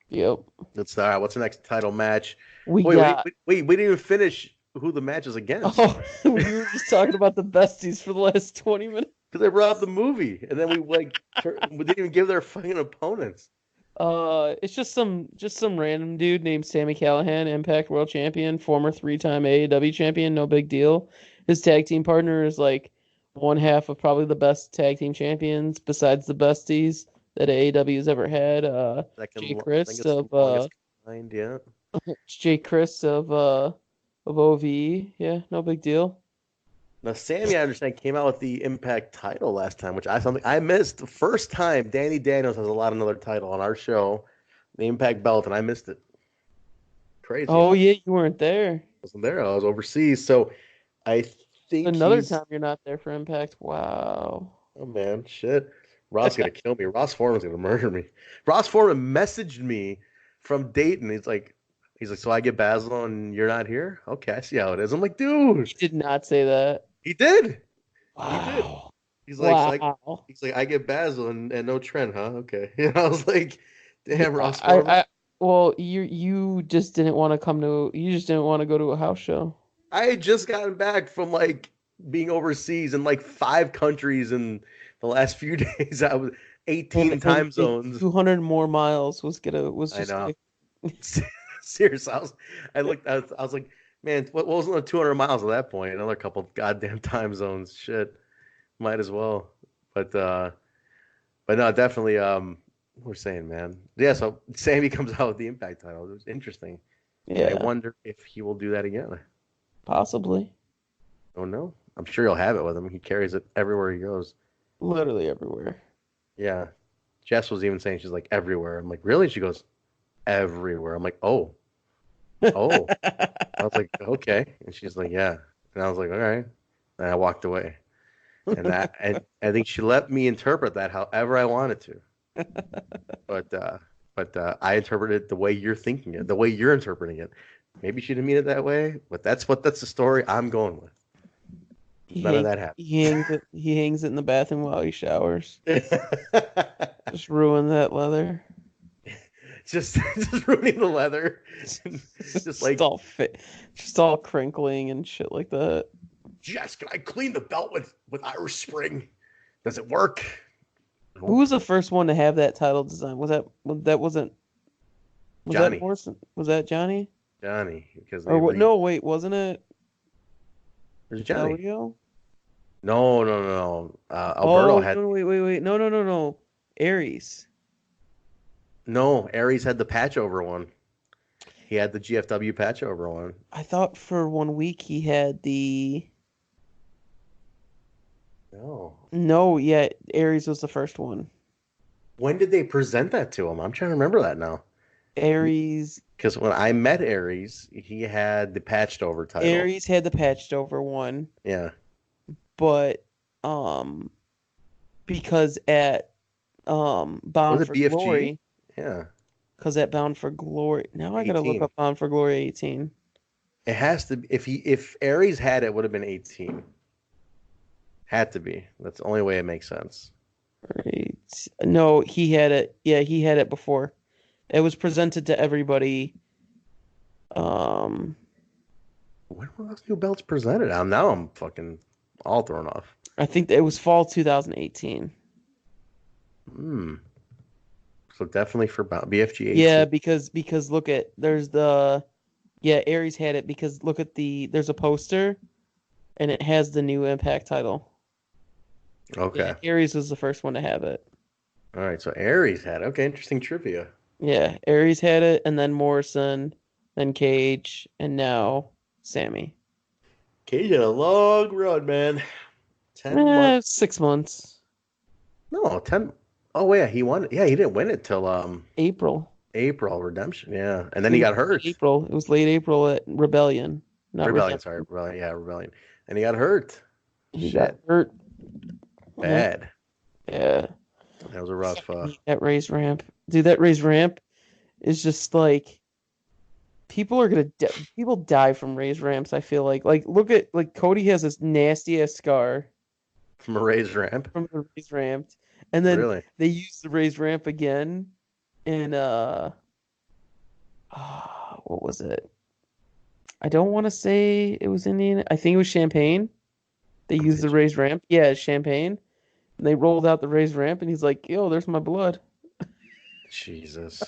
Yep. That's all right. What's the next title match? We Wait, got. we didn't even finish who the match is against. Oh, we were just talking about the besties for the last 20 minutes. Because they brought up the movie, and then we didn't even give their fucking opponents. It's just some random dude named Sami Callihan, Impact World Champion, former 3-time AAW champion, no big deal. His tag team partner is like one half of probably the best tag team champions besides the besties that AAW has ever had. Jay Chris of yeah. Jay Chris of OVE. Yeah, no big deal. Now, Sammy, I understand, came out with the Impact title last time, which I missed. The first time Danny Daniels has allowed another title on our show, the Impact belt, and I missed it. Crazy. Oh, yeah, you weren't there. I wasn't there. I was overseas. So I think Another time you're not there for Impact. Wow. Oh, man. Shit. Ross going to kill me. Ross Foreman's going to murder me. Ross Foreman messaged me from Dayton. He's like, so I get Basil and you're not here? Okay, I see how it is. I'm like, dude. He did not say that. He did. Wow. He did. He's like, I get Basil and no Trent, huh? Okay. And I was like, damn, Ross Foreman. Well, you just didn't want to go to a house show. I had just gotten back from like being overseas in like 5 countries in the last few days. I was 18 time zones. 200 more miles was just. I know. Seriously, I was like, man, what was another 200 miles at that point? Another couple of goddamn time zones. Shit, might as well. But no, definitely. We're saying, man. Yeah. So Sammy comes out with the Impact title. It was interesting. Yeah. I wonder if he will do that again. Possibly. Oh no, I'm sure he'll have it with him. He carries it everywhere he goes. Literally everywhere. Yeah. Jess was even saying she's like everywhere. I'm like, really? She goes, everywhere. I'm like, oh. I was like, okay. And she's like, yeah. And I was like, all right. And I walked away. And I think she let me interpret that however I wanted to. But I interpreted it the way you're thinking it, the way you're interpreting it. Maybe she didn't mean it that way, but that's the story I'm going with. None of that happened. He hangs it in the bathroom while he showers. Just ruin that leather. Just ruining the leather. just like just all crinkling and shit like that. Jess, can I clean the belt with Irish Spring? Does it work? Who was the first one to have that title design? Was Johnny? That Morrison? Was that Johnny? Johnny, because no, wait, wasn't it? There's Johnny. Elio? No. Alberto had. Wait. No. Aries. No, Aries had the patch over one. He had the GFW patch over one. I thought for 1 week he had the. No, yeah, Aries was the first one. When did they present that to him? I'm trying to remember that now. Aries. Because when I met Aries, he had the patched over title. Aries had the patched over one. Yeah. But because at Bound for BFG? Glory. Yeah. Because at Bound for Glory. Now 18. I gotta look up Bound for Glory 18. It has to be, if Aries had it would have been 18. Had to be. That's the only way it makes sense. Right. No, he had it. Yeah, he had it before. It was presented to everybody. When were those new belts presented? Now I'm fucking all thrown off. I think it was fall 2018. So definitely for BFG 18. Yeah, because look at Aries had it because look at there's a poster, and it has the new Impact title. Okay. Yeah, Aries was the first one to have it. All right, so Aries had it. Okay, interesting trivia. Yeah, Aries had it, and then Morrison, then Cage, and now Sammy. Cage had a long run, man. 10 months. 6 months. No, 10. Oh, wait, he won. Yeah, he didn't win it till April. April Redemption. Yeah, and then he got hurt. April. It was late April at Rebellion, not Rebellion, Redemption. sorry, Rebellion. Yeah, Rebellion. And he got hurt. He got Shit, hurt. bad. Yeah. That was a rough. That raised ramp, dude. That raised ramp is just like people die from raised ramps. I feel like look at like Cody has this nasty ass scar From a raised ramp. from the raised ramp, and then Really? they use the raised ramp again in what was it? I don't want to say it was Indian. I think it was Champagne. They used the raised ramp. Yeah, Champagne. And they rolled out the raised ramp, and he's like, "Yo, there's my blood." Jesus.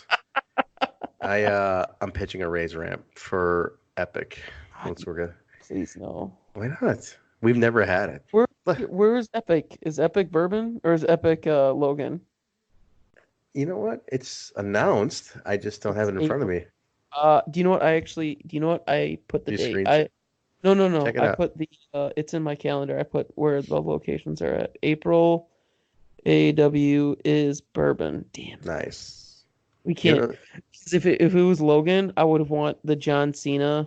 I'm pitching a raised ramp for Epic. Once we're good. Please no. Why not? We've never had it. Where is Epic? Is Epic Bourbon or is Epic Logan? You know what? It's announced. I just don't have it in front of me. Do you know what I put the You date? screenshot? No. Check it I out. put the it's in my calendar. I put where the locations are at. April AAW is Bourbon. Damn. Nice. We can't. 'Cause if it was Logan, I would have want the John Cena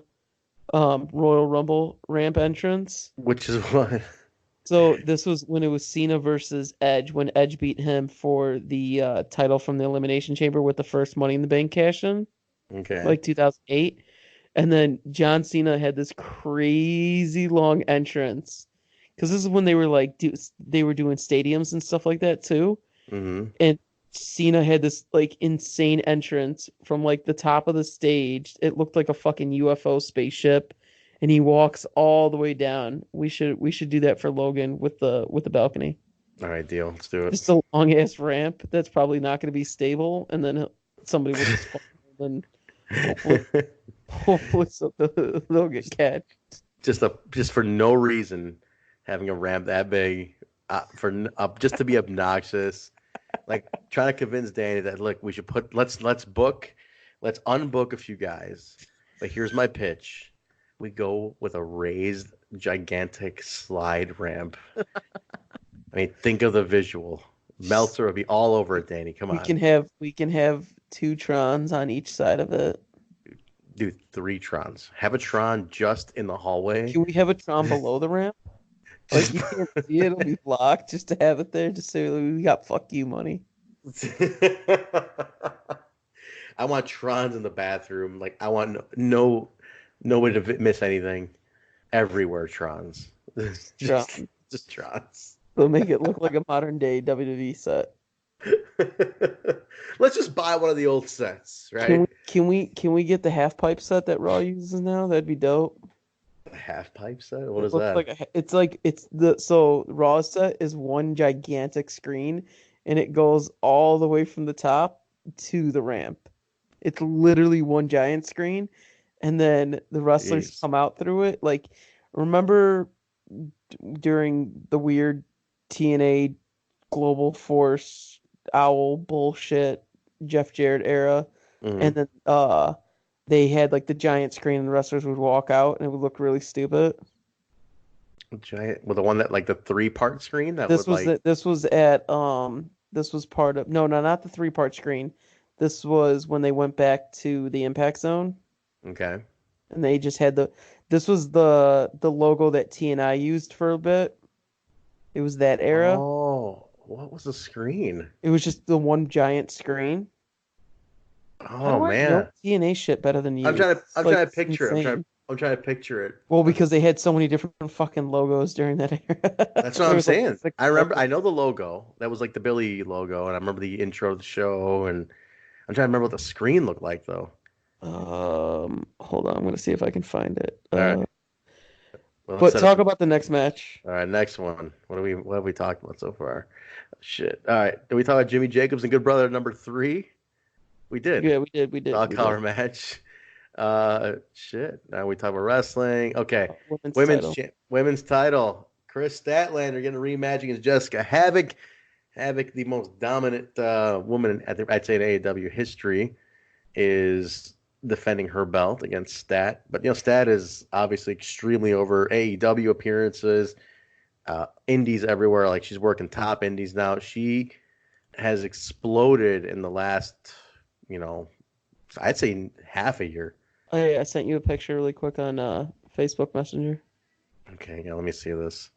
Royal Rumble ramp entrance. Which is what? So this was when it was Cena versus Edge, when Edge beat him for the title from the Elimination Chamber with the first Money in the Bank cash in, Okay. like 2008. And then John Cena had this crazy long entrance because this is when they were they were doing stadiums and stuff like that too. Mm-hmm. And Cena had this like insane entrance from like the top of the stage. It looked like a fucking UFO spaceship, and he walks all the way down. We should do that for Logan with the balcony. All right, deal. Let's do it. Just a long ass ramp that's probably not going to be stable, and then somebody will just fall, and hopefully they'll get catch. Just for no reason, having a ramp that big, just to be obnoxious, like trying to convince Danny that look, we should let's unbook a few guys. But here's my pitch: we go with a raised, gigantic slide ramp. I mean, think of the visual. Meltzer would be all over it, Danny. Come on. We can have 2 Trons on each side of it. Do 3 Trons. Have a Tron just in the hallway. Can we have a Tron below the ramp? Like you can't see it, it'll be blocked just to have it there, just so we got fuck you money. I want Trons in the bathroom. Like I want nobody to miss anything. Everywhere Trons. just Trons. They'll make it look like a modern day WWE set. Let's just buy one of the old sets, right? Can we get the half pipe set that Raw uses now? That'd be dope. The half pipe set? What is that? So Raw's set is one gigantic screen, and it goes all the way from the top to the ramp. It's literally one giant screen, and then the wrestlers come out through it. Like, remember during the weird TNA Global Force Owl bullshit Jeff Jarrett era, and then they had like the giant screen and the wrestlers would walk out and it would look really stupid. Giant with the one that like the 3-part screen that this was part of not the 3-part screen. This was when they went back to the Impact Zone. Okay. And they just had this was the logo that TNI used for a bit. It was that era. Oh, what was the screen? It was just the one giant screen. Oh man, I know TNA shit better than you. I'm trying to picture it. I'm trying to picture it. Well, because they had so many different fucking logos during that era. That's what I'm saying. I know the logo. That was like the Billy logo, and I remember the intro of the show. And I'm trying to remember what the screen looked like, though. Hold on. I'm gonna see if I can find it. All right. Well, but talk about the next match. All right, next one. What have we talked about so far? Shit. All right. Did we talk about Jimmy Jacobs and Good Brother number 3? We did. Yeah, we did. Dog collar match. Shit. Now we talk about wrestling. Okay. Women's title. Chris Statlander getting a rematch against Jessica Havoc. Havoc, the most dominant woman I'd say in AEW history, is defending her belt against Stat. But Stat is obviously extremely over. AEW appearances, indies everywhere. Like she's working top indies now. She has exploded in the last, I'd say half a year. I sent you a picture really quick on Facebook Messenger. Okay, yeah, let me see this.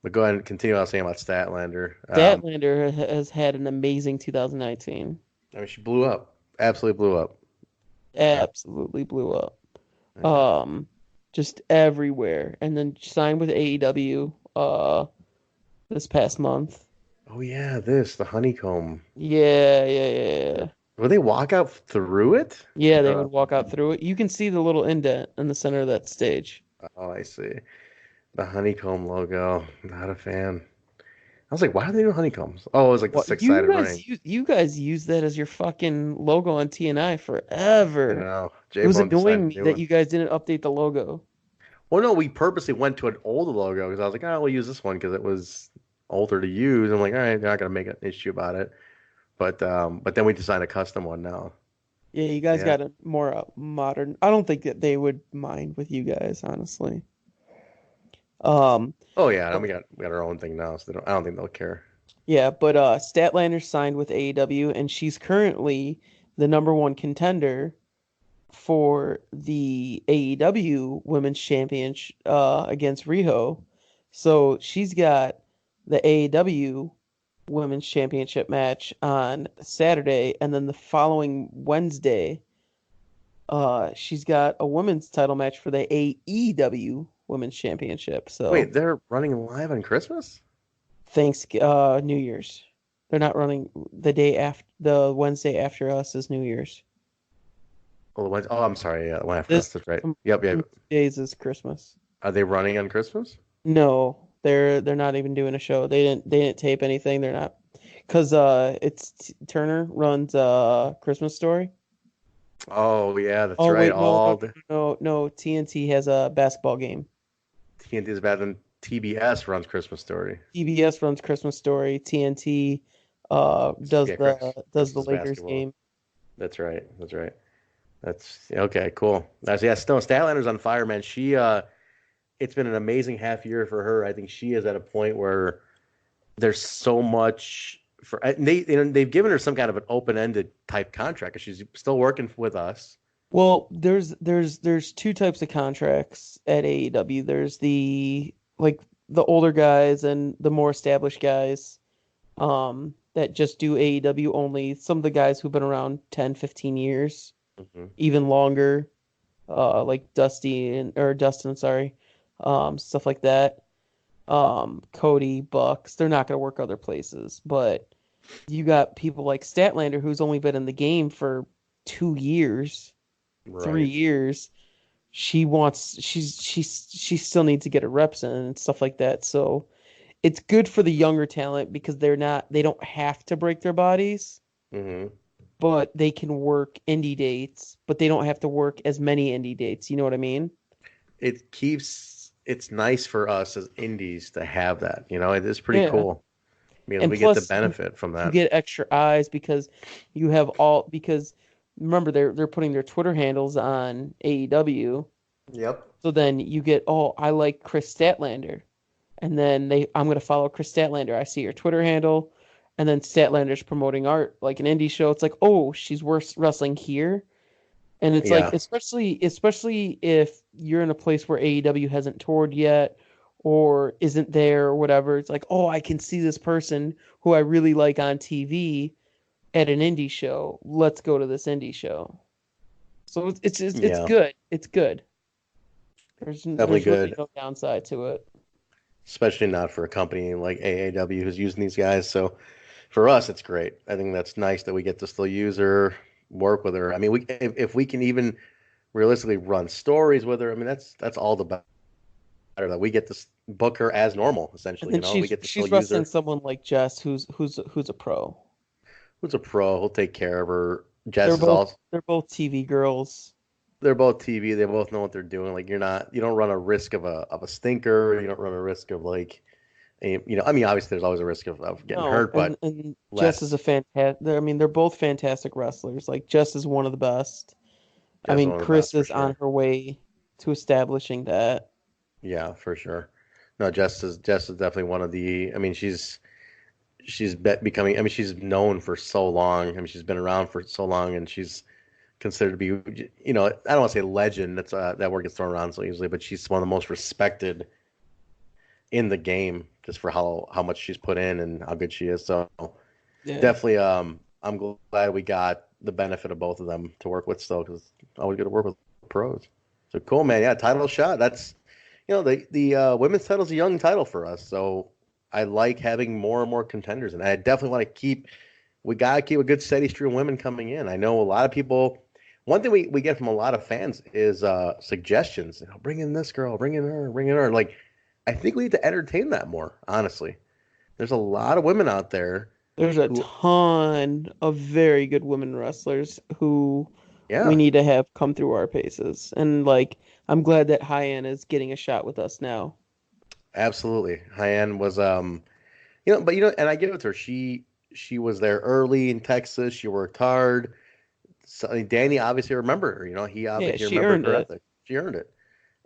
But go ahead and continue what I was saying about Statlander. Statlander has had an amazing 2019. I mean, she blew up. Absolutely blew up. Absolutely blew up. Okay. Just everywhere. And then signed with AEW this past month. Oh yeah, the honeycomb. Yeah. Would they walk out through it? Yeah, they would walk out through it. You can see the little indent in the center of that stage. Oh, I see. The honeycomb logo. Not a fan. I was like, why are they doing honeycombs? Oh, it was like the six-sided ring. You guys use that as your fucking logo on TNI forever. It was annoying me that you guys didn't update the logo. Well, no, we purposely went to an older logo because I was like, oh, we'll use this one because it was older to use. I'm like, all right, they're not gonna make an issue about it. But then we designed a custom one now. Yeah, you guys got a more modern. I don't think that they would mind with you guys, honestly. Oh yeah, we got our own thing now, so I don't think they'll care. Yeah, but Statlander signed with AEW, and she's currently the #1 contender for the AEW Women's Championship against Riho. So she's got the AEW Women's Championship match on Saturday, and then the following Wednesday, she's got a women's title match for the AEW Women's Championship. So wait, they're running live on Christmas? New Year's. They're not running the day after. The Wednesday after us is New Year's. Oh, I'm sorry. Yeah, the one after us. That's right. Yep. Days is Christmas. Are they running on Christmas? No, they're not even doing a show. They didn't tape anything. They're not, because it's Turner runs Christmas Story. Oh yeah, that's right. Wait, no. TNT has a basketball game. TNT is better than TBS runs Christmas Story. TBS runs Christmas Story. TNT does the Lakers basketball game. That's right. That's okay. Cool. Statlander's on fire, man. She it's been an amazing half year for her. I think she is at a point where there's so much for they've given her some kind of an open-ended type contract because she's still working with us. Well, there's two types of contracts at AEW. There's the older guys and the more established guys that just do AEW only. Some of the guys who've been around 10, 15 years, even longer, like Dustin, stuff like that. Cody, Bucks, they're not going to work other places. But you got people like Statlander, who's only been in the game for 2 years, 3 years. She still needs to get her reps in and stuff like that. So it's good for the younger talent because they don't have to break their bodies, but they can work indie dates, but they don't have to work as many indie dates. You know what I mean? It's nice for us as indies to have that. It is pretty cool. And we plus, get the benefit from that. You get extra eyes because remember they're putting their Twitter handles on AEW. Yep. So then you get, I like Chris Statlander. And then I'm going to follow Chris Statlander. I see your Twitter handle. And then Statlander's promoting art, like an indie show. It's like, she's wrestling here. And it's like, especially if you're in a place where AEW hasn't toured yet or isn't there or whatever. It's like, I can see this person who I really like on TV at an indie show. Let's go to this indie show. So it's good. It's good. There's definitely good. Really no downside to it. Especially not for a company like AAW who's using these guys. So for us, it's great. I think that's nice that we get to still use her, work with her. I mean, if we can even realistically run stories with her, I mean, that's all the better. That we get to book her as normal, essentially. We get to she's wrestling someone like Jess, who's a pro. Who's a pro? He'll take care of her. They're both TV girls. They're both TV. They both know what they're doing. Like you don't run a risk of a stinker. You don't run a risk of obviously there's always a risk of getting hurt, but Jess is a fantastic. I mean, they're both fantastic wrestlers. Like Jess is one of the best. I Jess is mean, one of the best Chris for is on sure. her way to establishing that. Yeah, for sure. No, Jess is definitely one of the. I mean, becoming. I mean, she's known for so long. I mean, she's been around for so long, and she's considered to be. I don't want to say legend. That's that word gets thrown around so easily, but she's one of the most respected in the game just for how much she's put in and how good she is. So Yeah. definitely, I'm glad we got the benefit of both of them to work with still because I always get to work with pros. So cool, man. Yeah, title shot. That's the women's title is a young title for us, so I like having more and more contenders, and I definitely want to keep. We gotta keep a good steady stream of women coming in. I know a lot of people. One thing we get from a lot of fans is suggestions. Bring in this girl, bring in her, bring in her. Like, I think we need to entertain that more. Honestly, there's a lot of women out there There's a who, ton of very good women wrestlers who we yeah, need to have come through our paces. And like, I'm glad that Hyann is getting a shot with us now. absolutely. Hyann was but and I give it to her. She was there early in Texas. She worked hard. So, I mean, Danny obviously remembered her. Yeah, He she remembered earned her it. ethic. She earned it,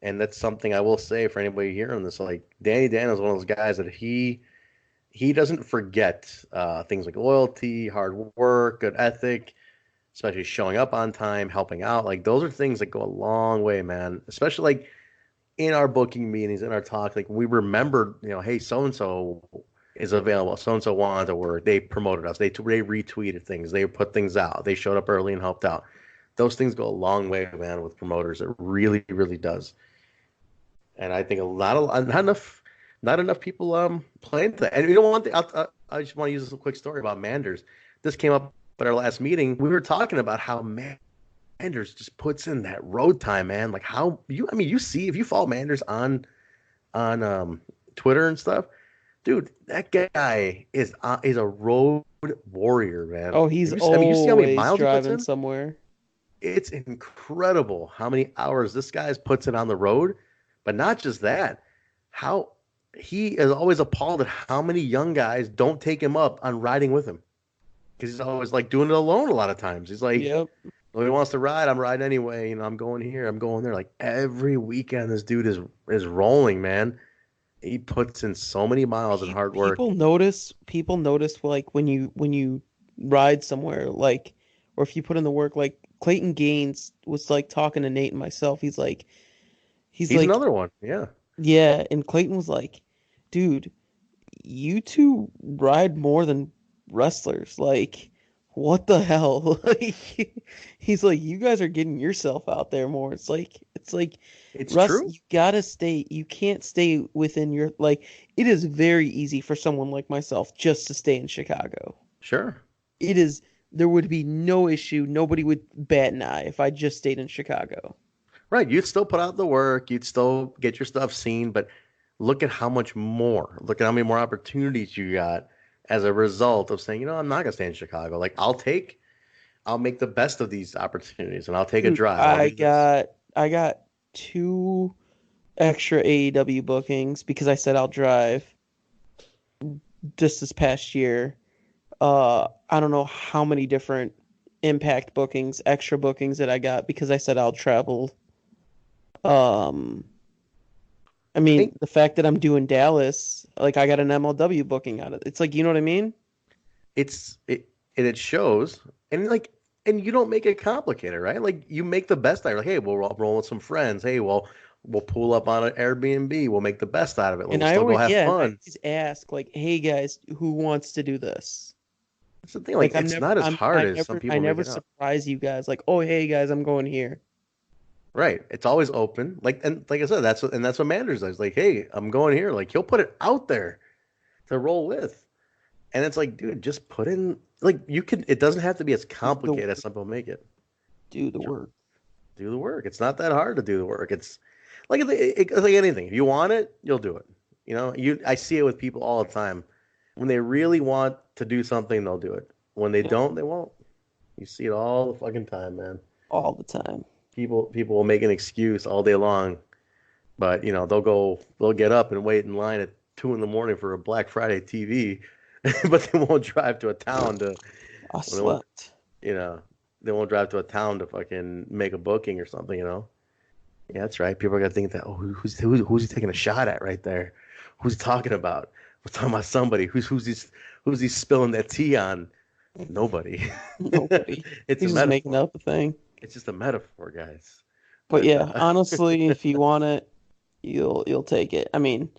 and that's something I will say for anybody hearing this. Like Dan is one of those guys that he doesn't forget things like loyalty, hard work, good ethic, especially showing up on time, helping out. Like those are things that go a long way, man. Especially like in our booking meetings, in our talk, like we remembered, hey, so and so is available. So and so wanted to work. They promoted us. They retweeted things. They put things out. They showed up early and helped out. Those things go a long way, man, with promoters. It really, really does. And I think not enough people play into that. And you know one thing, I just want to use this quick story about Manders. This came up at our last meeting. We were talking about how Manders just puts in that road time, man. Like how I mean, you see if you follow Manders on Twitter and stuff, dude, that guy is a road warrior, man. Oh, he's I mean, you see how many always miles he puts driving in? somewhere. It's incredible how many hours this guy puts in on the road. But not just that, how he is always appalled at how many young guys don't take him up on riding with him because he's always like doing it alone a lot of times. He's like, Yep. nobody wants to ride. I'm riding anyway. I'm going here. I'm going there. Like every weekend, this dude is rolling, man. He puts in so many miles and hard work. People notice like when you ride somewhere, like, or if you put in the work, like Clayton Gaines was like talking to Nate and myself. He's He's like, another one. Yeah. yeah, and Clayton was like, dude, you two ride more than wrestlers. Like, what the hell? Like, he's like, you guys are getting yourself out there more. It's like, It's Russ, true. you can't stay within your, like, it is very easy for someone like myself just to stay in Chicago. Sure. It is, there would be no issue. Nobody would bat an eye if I just stayed in Chicago. Right. You'd still put out the work. You'd still get your stuff seen. But look at how much more. Look at how many more opportunities you got as a result of saying, I'm not going to stay in Chicago. Like, I'll make the best of these opportunities and I'll take a Dude, drive. I'll do this. I got two extra AEW bookings because I said I'll drive just this past year. I don't know how many different impact bookings, extra bookings that I got because I said I'll travel. Um, I I mean, think the fact that I'm doing Dallas, like I got an MLW booking out of it. It's like, you know what I mean? it shows and like and you don't make it complicated, right? Like you make the best out of it. Like, hey, we'll roll with some friends. Hey, well, we'll pull up on an Airbnb. We'll make the best out of it. Like, And we'll still go have and I fun. always ask like, "Hey guys, who wants to do this?" That's the thing. Like Like it's not as hard as some I people make never it out. surprise you guys like, "Oh, hey guys, I'm going here." Right. It's always open. Like I said, that's what Manders does. Like, hey, I'm going here. Like he'll put it out there to roll with. And it's like, dude, just put in like you can it doesn't have to be as Do the complicated as work. some people make it. Do the work. Do the work. It's not that hard to do the work. It's it's like anything. If you want it, you'll do it. I see it with people all the time. When they really want to do something, they'll do it. When they Yep. don't, they won't. You see it all the fucking time, man. All the time. People will make an excuse all day long, but they'll get up and wait in line at 2 in the morning for a Black Friday TV, but they won't drive to a town to I when they want, slept. you know. drive to a town to fucking make a booking or something, you know? Yeah, that's right. People are gonna think that, oh, who's he taking a shot at right there? Who's he talking about? We're talking about somebody. Who's he spilling that tea on? Nobody. Nobody. It's a He's just making metaphor. up a thing. It's just a metaphor, guys. But But yeah, honestly, if you want it, you'll take it. I mean,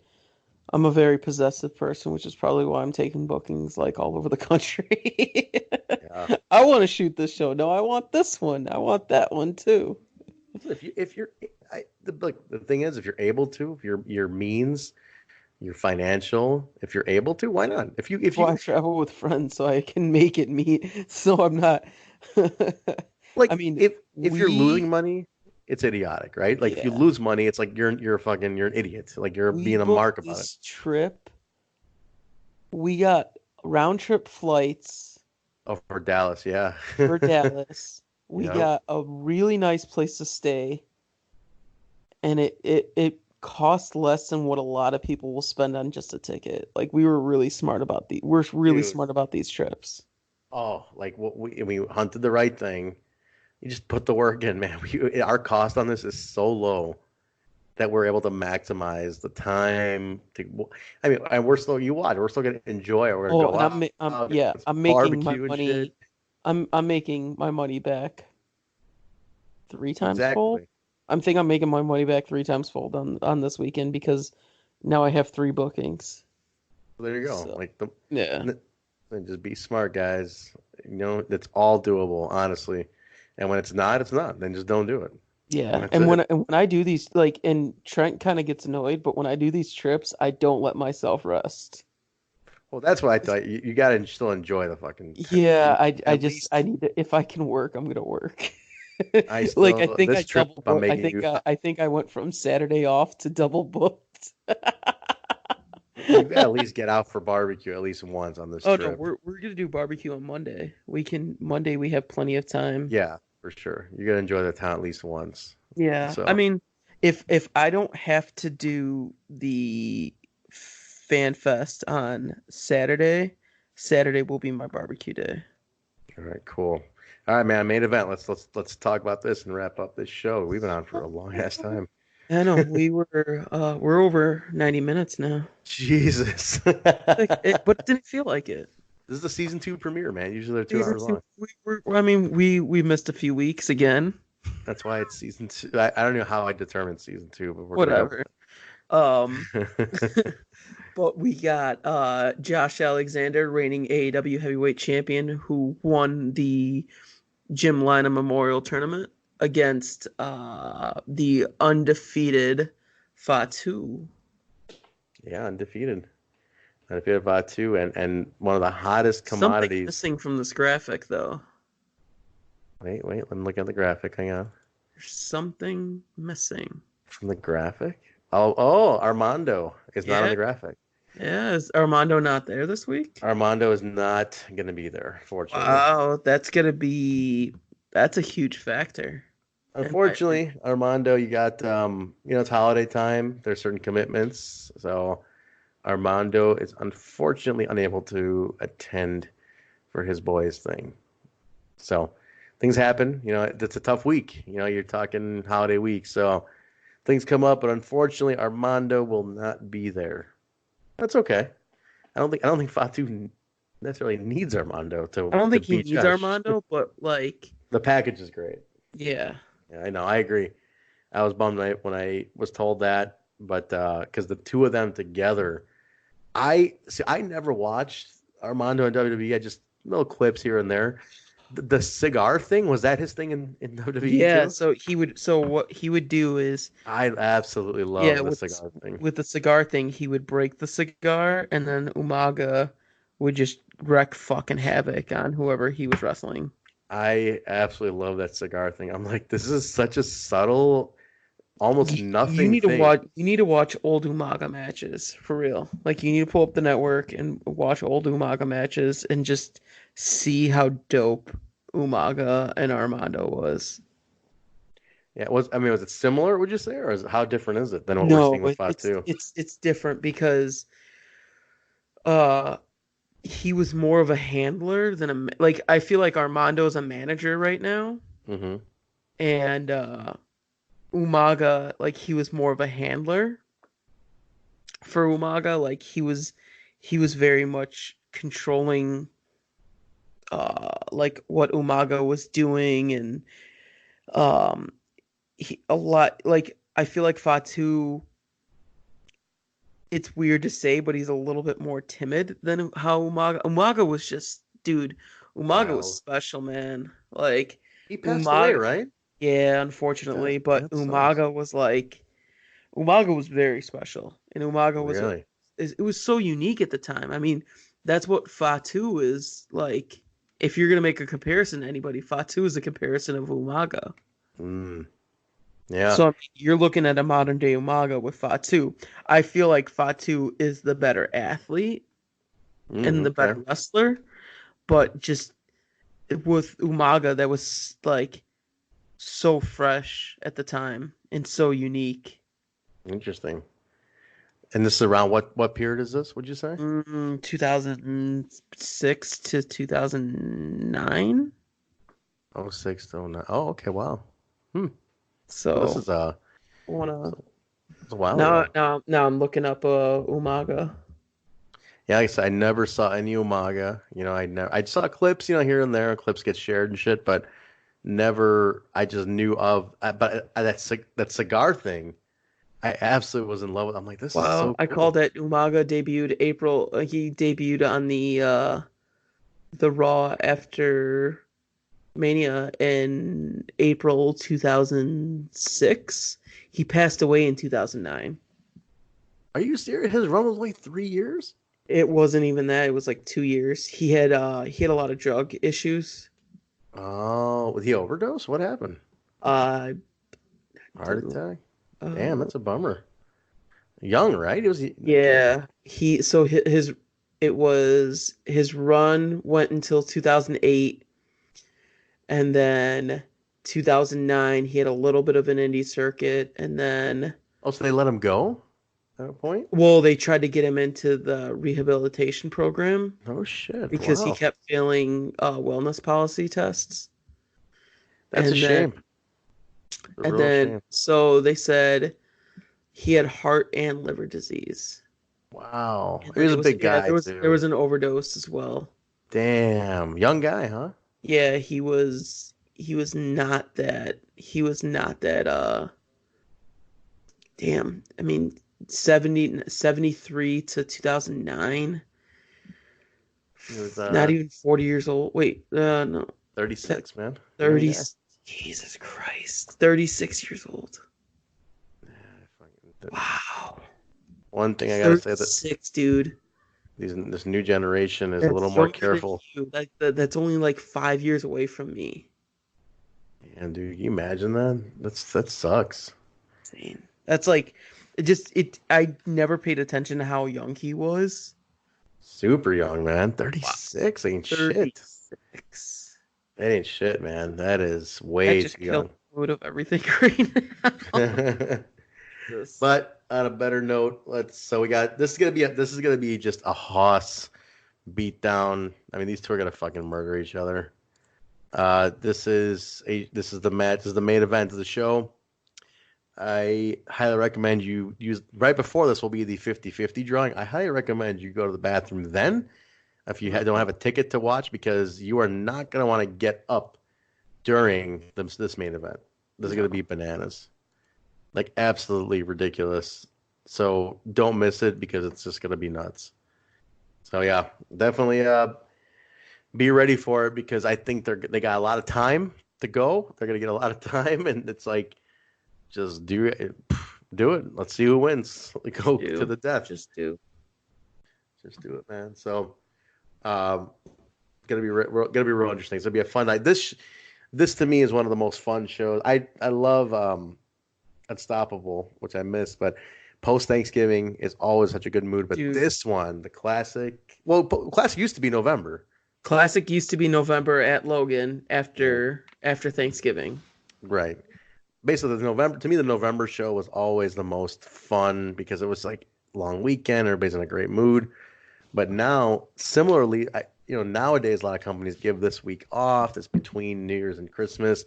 I'm a very possessive person, which is probably why I'm taking bookings like all over the country. yeah. I want to shoot this show. No, I want this one. I want that one too. The thing is, if you're able to, if your means, your financial, if you're able to, why not? Well, I travel with friends, so I can make it meet. So I'm not. like I mean, if you're losing money, it's idiotic, right? Like if you yeah, lose money, it's like you're an idiot. Like you're we being a booked mark about it. this trip. We got round trip flights Oh, for Dallas, yeah. for Dallas. We Yep. got a really nice place to stay, and it cost less than what a lot of people will spend on just a ticket. Like we're really smart about Dude. smart about these trips. Oh, like what we hunted the right thing. You just put the work in, man. Our cost on this is so low that we're able to maximize the time to. I mean, and we're still we're still gonna enjoy it. We're gonna Oh, go and out, yeah, get I'm some making my barbecue and shit. money. I'm making my money back 3 times full. Exactly. I'm making my money back 3 times fold on this weekend because now I have 3 bookings. So there you go. So Like yeah, and just be smart, guys. You know, it's all doable, honestly. And when it's not, it's not. Then just don't do it. yeah. That's And it. when I do these and Trent kind of gets annoyed, but when I do these trips, I don't let myself rest. Well, that's what I thought. You got to still enjoy the fucking. Yeah, I At just least I need to, if I can work, I'm gonna work. I Like still this trip I'm making you. I think I went from Saturday off to double booked. You got to at least get out for barbecue at least once on this Oh no, trip. we're gonna do barbecue on Monday. Monday we have plenty of time. Yeah, for sure. You got to enjoy the town at least once. Yeah. I So mean, if I don't have to do the fan fest on Saturday, Saturday will be my barbecue day. all right, cool. All right, man. Main event. Let's talk about this and wrap up this show. We've been on for a long ass time. I know we're over 90 minutes now. Jesus. But it didn't feel like it. This is the season 2 premiere, man. Usually they're 2 hours long. I mean, we missed a few weeks again. That's why it's season 2. I don't know how I determined season 2, but we're Whatever. Gonna But we got Josh Alexander, reigning AAW heavyweight champion, who won the Jim Lina Memorial Tournament against the undefeated Fatu. Yeah, undefeated. Undefeated by 2, and one of the hottest commodities. Something missing from this graphic, though. Wait, let me look at the graphic. Hang on. There's something missing. From the graphic? Oh, Armando is not on the graphic. Yeah, is Armando not there this week? Armando is not going to be there, fortunately. Wow, that's a huge factor. Unfortunately, Armando, you got it's holiday time. There's certain commitments, so Armando is unfortunately unable to attend for his boys thing. So things happen. It's a tough week. You're talking holiday week, so things come up. But unfortunately, Armando will not be there. That's okay. I don't think Fatu necessarily needs Armando to. I don't think he beat needs Josh. Armando, but like the package is great. Yeah. Yeah, I know. I agree. I was bummed when I was told that, but because the two of them together, I never watched Armando in WWE. I just little clips here and there. The cigar thing, was that his thing in WWE? Yeah, too? so what he would do is I absolutely love the cigar thing. With the cigar thing, he would break the cigar, and then Umaga would just wreak fucking havoc on whoever he was wrestling. I absolutely love that cigar thing. I'm like, this is such a subtle, almost nothing. You need to watch old Umaga matches for real. Like you need to pull up the network and watch old Umaga matches and just see how dope Umaga and Armando was. Yeah, was it similar? Would you say, or how different is it than what we're seeing with Fatu? It's different because he was more of a handler than like I feel like Armando's a manager right now, Mm-hmm. and Umaga, like he was more of a handler for Umaga. Like he was very much controlling like what Umaga was doing, and um a lot like I feel like Fatu, it's weird to say, but he's a little bit more timid than how Umaga was just, dude, Umaga was Wild. special, man. Like He passed away, Umaga, right? yeah, unfortunately, but That sucks. Umaga was very special, and Umaga was Really? it was so unique at the time. I mean, that's what Fatu is like. If you're gonna make a comparison to anybody, Fatu is a comparison of Umaga. Mm. Yeah. So I mean, you're looking at a modern day Umaga with Fatu. I feel like Fatu is the better athlete and the better Okay. wrestler, but just with Umaga, that was like so fresh at the time and so unique. Interesting. And this is around what period is this? Would you say? 2006 to 2009. Oh, 06 to 09. Oh, okay. Wow. Hmm. Well, this So is wanna it's a while now ago. now now I'm looking up Umaga. Yeah, like I said, I never saw any Umaga. I saw clips, here and there. Clips get shared and shit, but never. I just knew of. But that cigar thing, I absolutely was in love with. I'm like, this is Wow, so I cool. called it Umaga debuted April. He debuted on the Raw after Mania in April 2006. He passed away in 2009. Are you serious? His run was only 3 years. It wasn't even that. It was like 2 years. He had a lot of drug issues. Oh, did he overdose? What happened? Uh, Heart attack? Damn, uh that's a bummer. Young, right? It was. yeah. He so his it was his run went until 2008, and then 2009 he had a little bit of an indie circuit, and then Oh, so they let him go at a point? well, they tried to get him into the rehabilitation program Oh shit! because he Wow, kept failing wellness policy tests. that's a And then shame. A real shame. so they said he had heart and liver disease. Wow, And he then was it a was big yeah, guy there was too. an overdose as well. Damn, young guy, huh? Yeah, he was not that damn. I mean 73 to 2009. He was Not even 40 years old. Wait, no. That 36, man. Young 30 guy. Jesus Christ. 36 years old. Yeah, fucking- Wow. One thing I gotta say that 36, dude. this new generation is a little That's more younger than careful. you. That's only like 5 years away from me. And dude, can you imagine that? That sucks. Insane. That's like it. I never paid attention to how young he was. Super young, man. Wow. 36 ain't shit. 36. That ain't shit, man. That is That way just too killed young. the mood of everything right now. This. But on a better note, we got this is gonna be just a Hoss beatdown. I mean, these two are gonna fucking murder each other. This is the match. This is the main event of the show. I highly recommend you use right before this will be the 50-50 drawing. I highly recommend you go to the bathroom then if you don't have a ticket to watch because you are not going to want to get up during this main event. This is going to be bananas. Like absolutely ridiculous. So don't miss it because it's just going to be nuts. So yeah, definitely be ready for it because I think they got a lot of time to go. They're going to get a lot of time and it's like just do it. Do it. Let's see who wins. Go to Do. the death. Just do. Just do it, man. So, um, gonna be real interesting. It's gonna be a fun night. This to me is one of the most fun shows. I love Unstoppable, which I miss, but post Thanksgiving is always such a good mood. But Dude. this one, the classic. Well, classic used to be November. Classic used to be November at Logan after Thanksgiving. Right. Basically, the November show was always the most fun because it was like long weekend. Everybody's in a great mood. But now, similarly, nowadays a lot of companies give this week off. It's between New Year's and Christmas.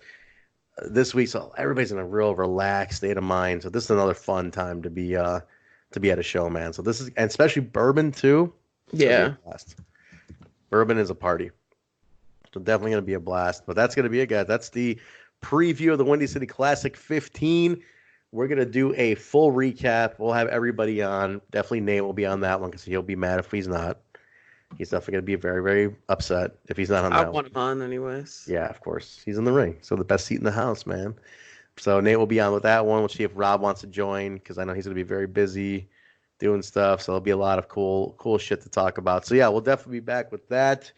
This week, so everybody's in a real relaxed state of mind. So this is another fun time to be at a show, man. So this is, and especially bourbon too. Yeah. Bourbon is a party. So definitely going to be a blast. But that's going to be it, guys. That's the preview of the Windy City Classic 15. We're going to do a full recap. We'll have everybody on. Definitely Nate will be on that one because he'll be mad if he's not. He's definitely going to be very, very upset if he's not on that one. I want him on anyways. Yeah, of course. He's in the ring. So the best seat in the house, man. So Nate will be on with that one. We'll see if Rob wants to join because I know he's going to be very busy doing stuff. So there'll be a lot of cool shit to talk about. So yeah, we'll definitely be back with that.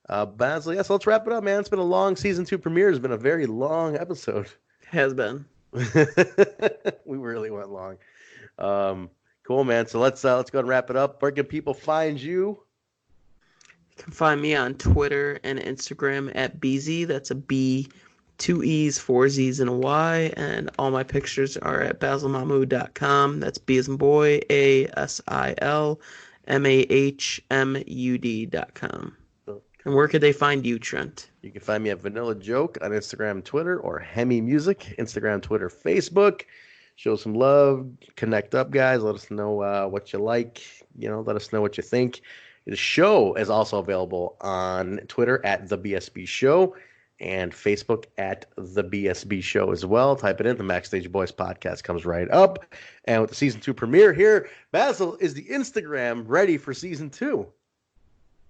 Basil, so let's wrap it up, man. It's been a long season 2 premiere. It's been a very long episode. Has been. We really went long. Cool, man. So let's go and wrap it up. Where can people find you? You can find me on Twitter and Instagram at BZ. That's a B, 2 E's, 4 Z's, and a Y. And all my pictures are at basilmahmood.com. That's B as in boy, ASILMAHMUD.com. And where could they find you, Trent? You can find me at Vanilla Joke on Instagram, Twitter, or Hemi Music, Instagram, Twitter, Facebook. Show some love, connect up, guys. Let us know what you like. Let us know what you think. The show is also available on Twitter at The BSB Show and Facebook at The BSB Show as well. Type it in. The Backstage Boys Podcast comes right up. And with the Season 2 premiere here, Basil, is the Instagram ready for Season 2?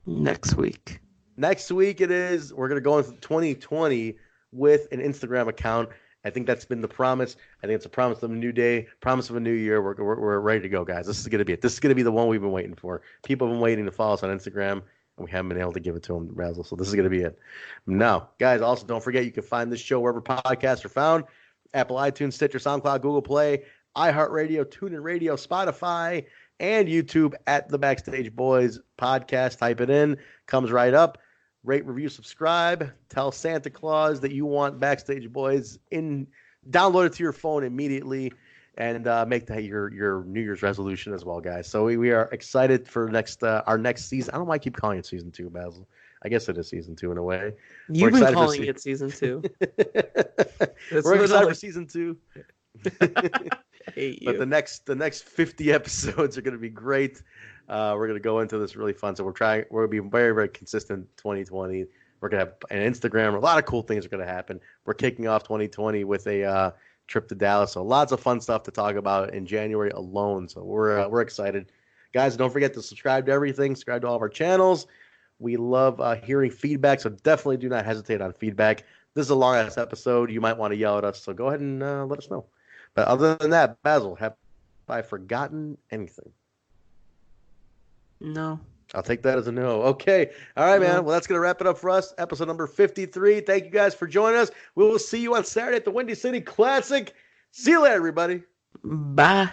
Next week. Next week it is. We're going to go into 2020 with an Instagram account. I think that's been the promise. I think it's a promise of a new day, promise of a new year. We're ready to go, guys. This is going to be it. This is going to be the one we've been waiting for. People have been waiting to follow us on Instagram, and we haven't been able to give it to them, Basil. So this is going to be it. Now, guys, also don't forget you can find this show wherever podcasts are found. Apple, iTunes, Stitcher, SoundCloud, Google Play, iHeartRadio, TuneIn Radio, Spotify, and YouTube at the Backstage Boys Podcast. Type it in. Comes right up. Rate, review, subscribe. Tell Santa Claus that you want Backstage Boys download it to your phone immediately, and make that your New Year's resolution as well, guys. So we are excited for our next season. I don't know why I keep calling it Season 2, Basil. I guess it is Season 2 in a way. You've been calling it Season 2. We're excited for Season 2. I hate you. But the next 50 episodes are going to be great. We're going to go into this really fun. So we're going to be very, very consistent 2020. We're going to have an Instagram. A lot of cool things are going to happen. We're kicking off 2020 with a trip to Dallas. So lots of fun stuff to talk about in January alone. So we're excited. Guys, don't forget to subscribe to everything. Subscribe to all of our channels. We love hearing feedback. So definitely do not hesitate on feedback. This is a long-ass episode. You might want to yell at us. So go ahead and let us know. But other than that, Basil, have I forgotten anything? No. I'll take that as a no. Okay. All right, man. Well, that's going to wrap it up for us. Episode number 53. Thank you guys for joining us. We will see you on Saturday at the Windy City Classic. See you later, everybody. Bye.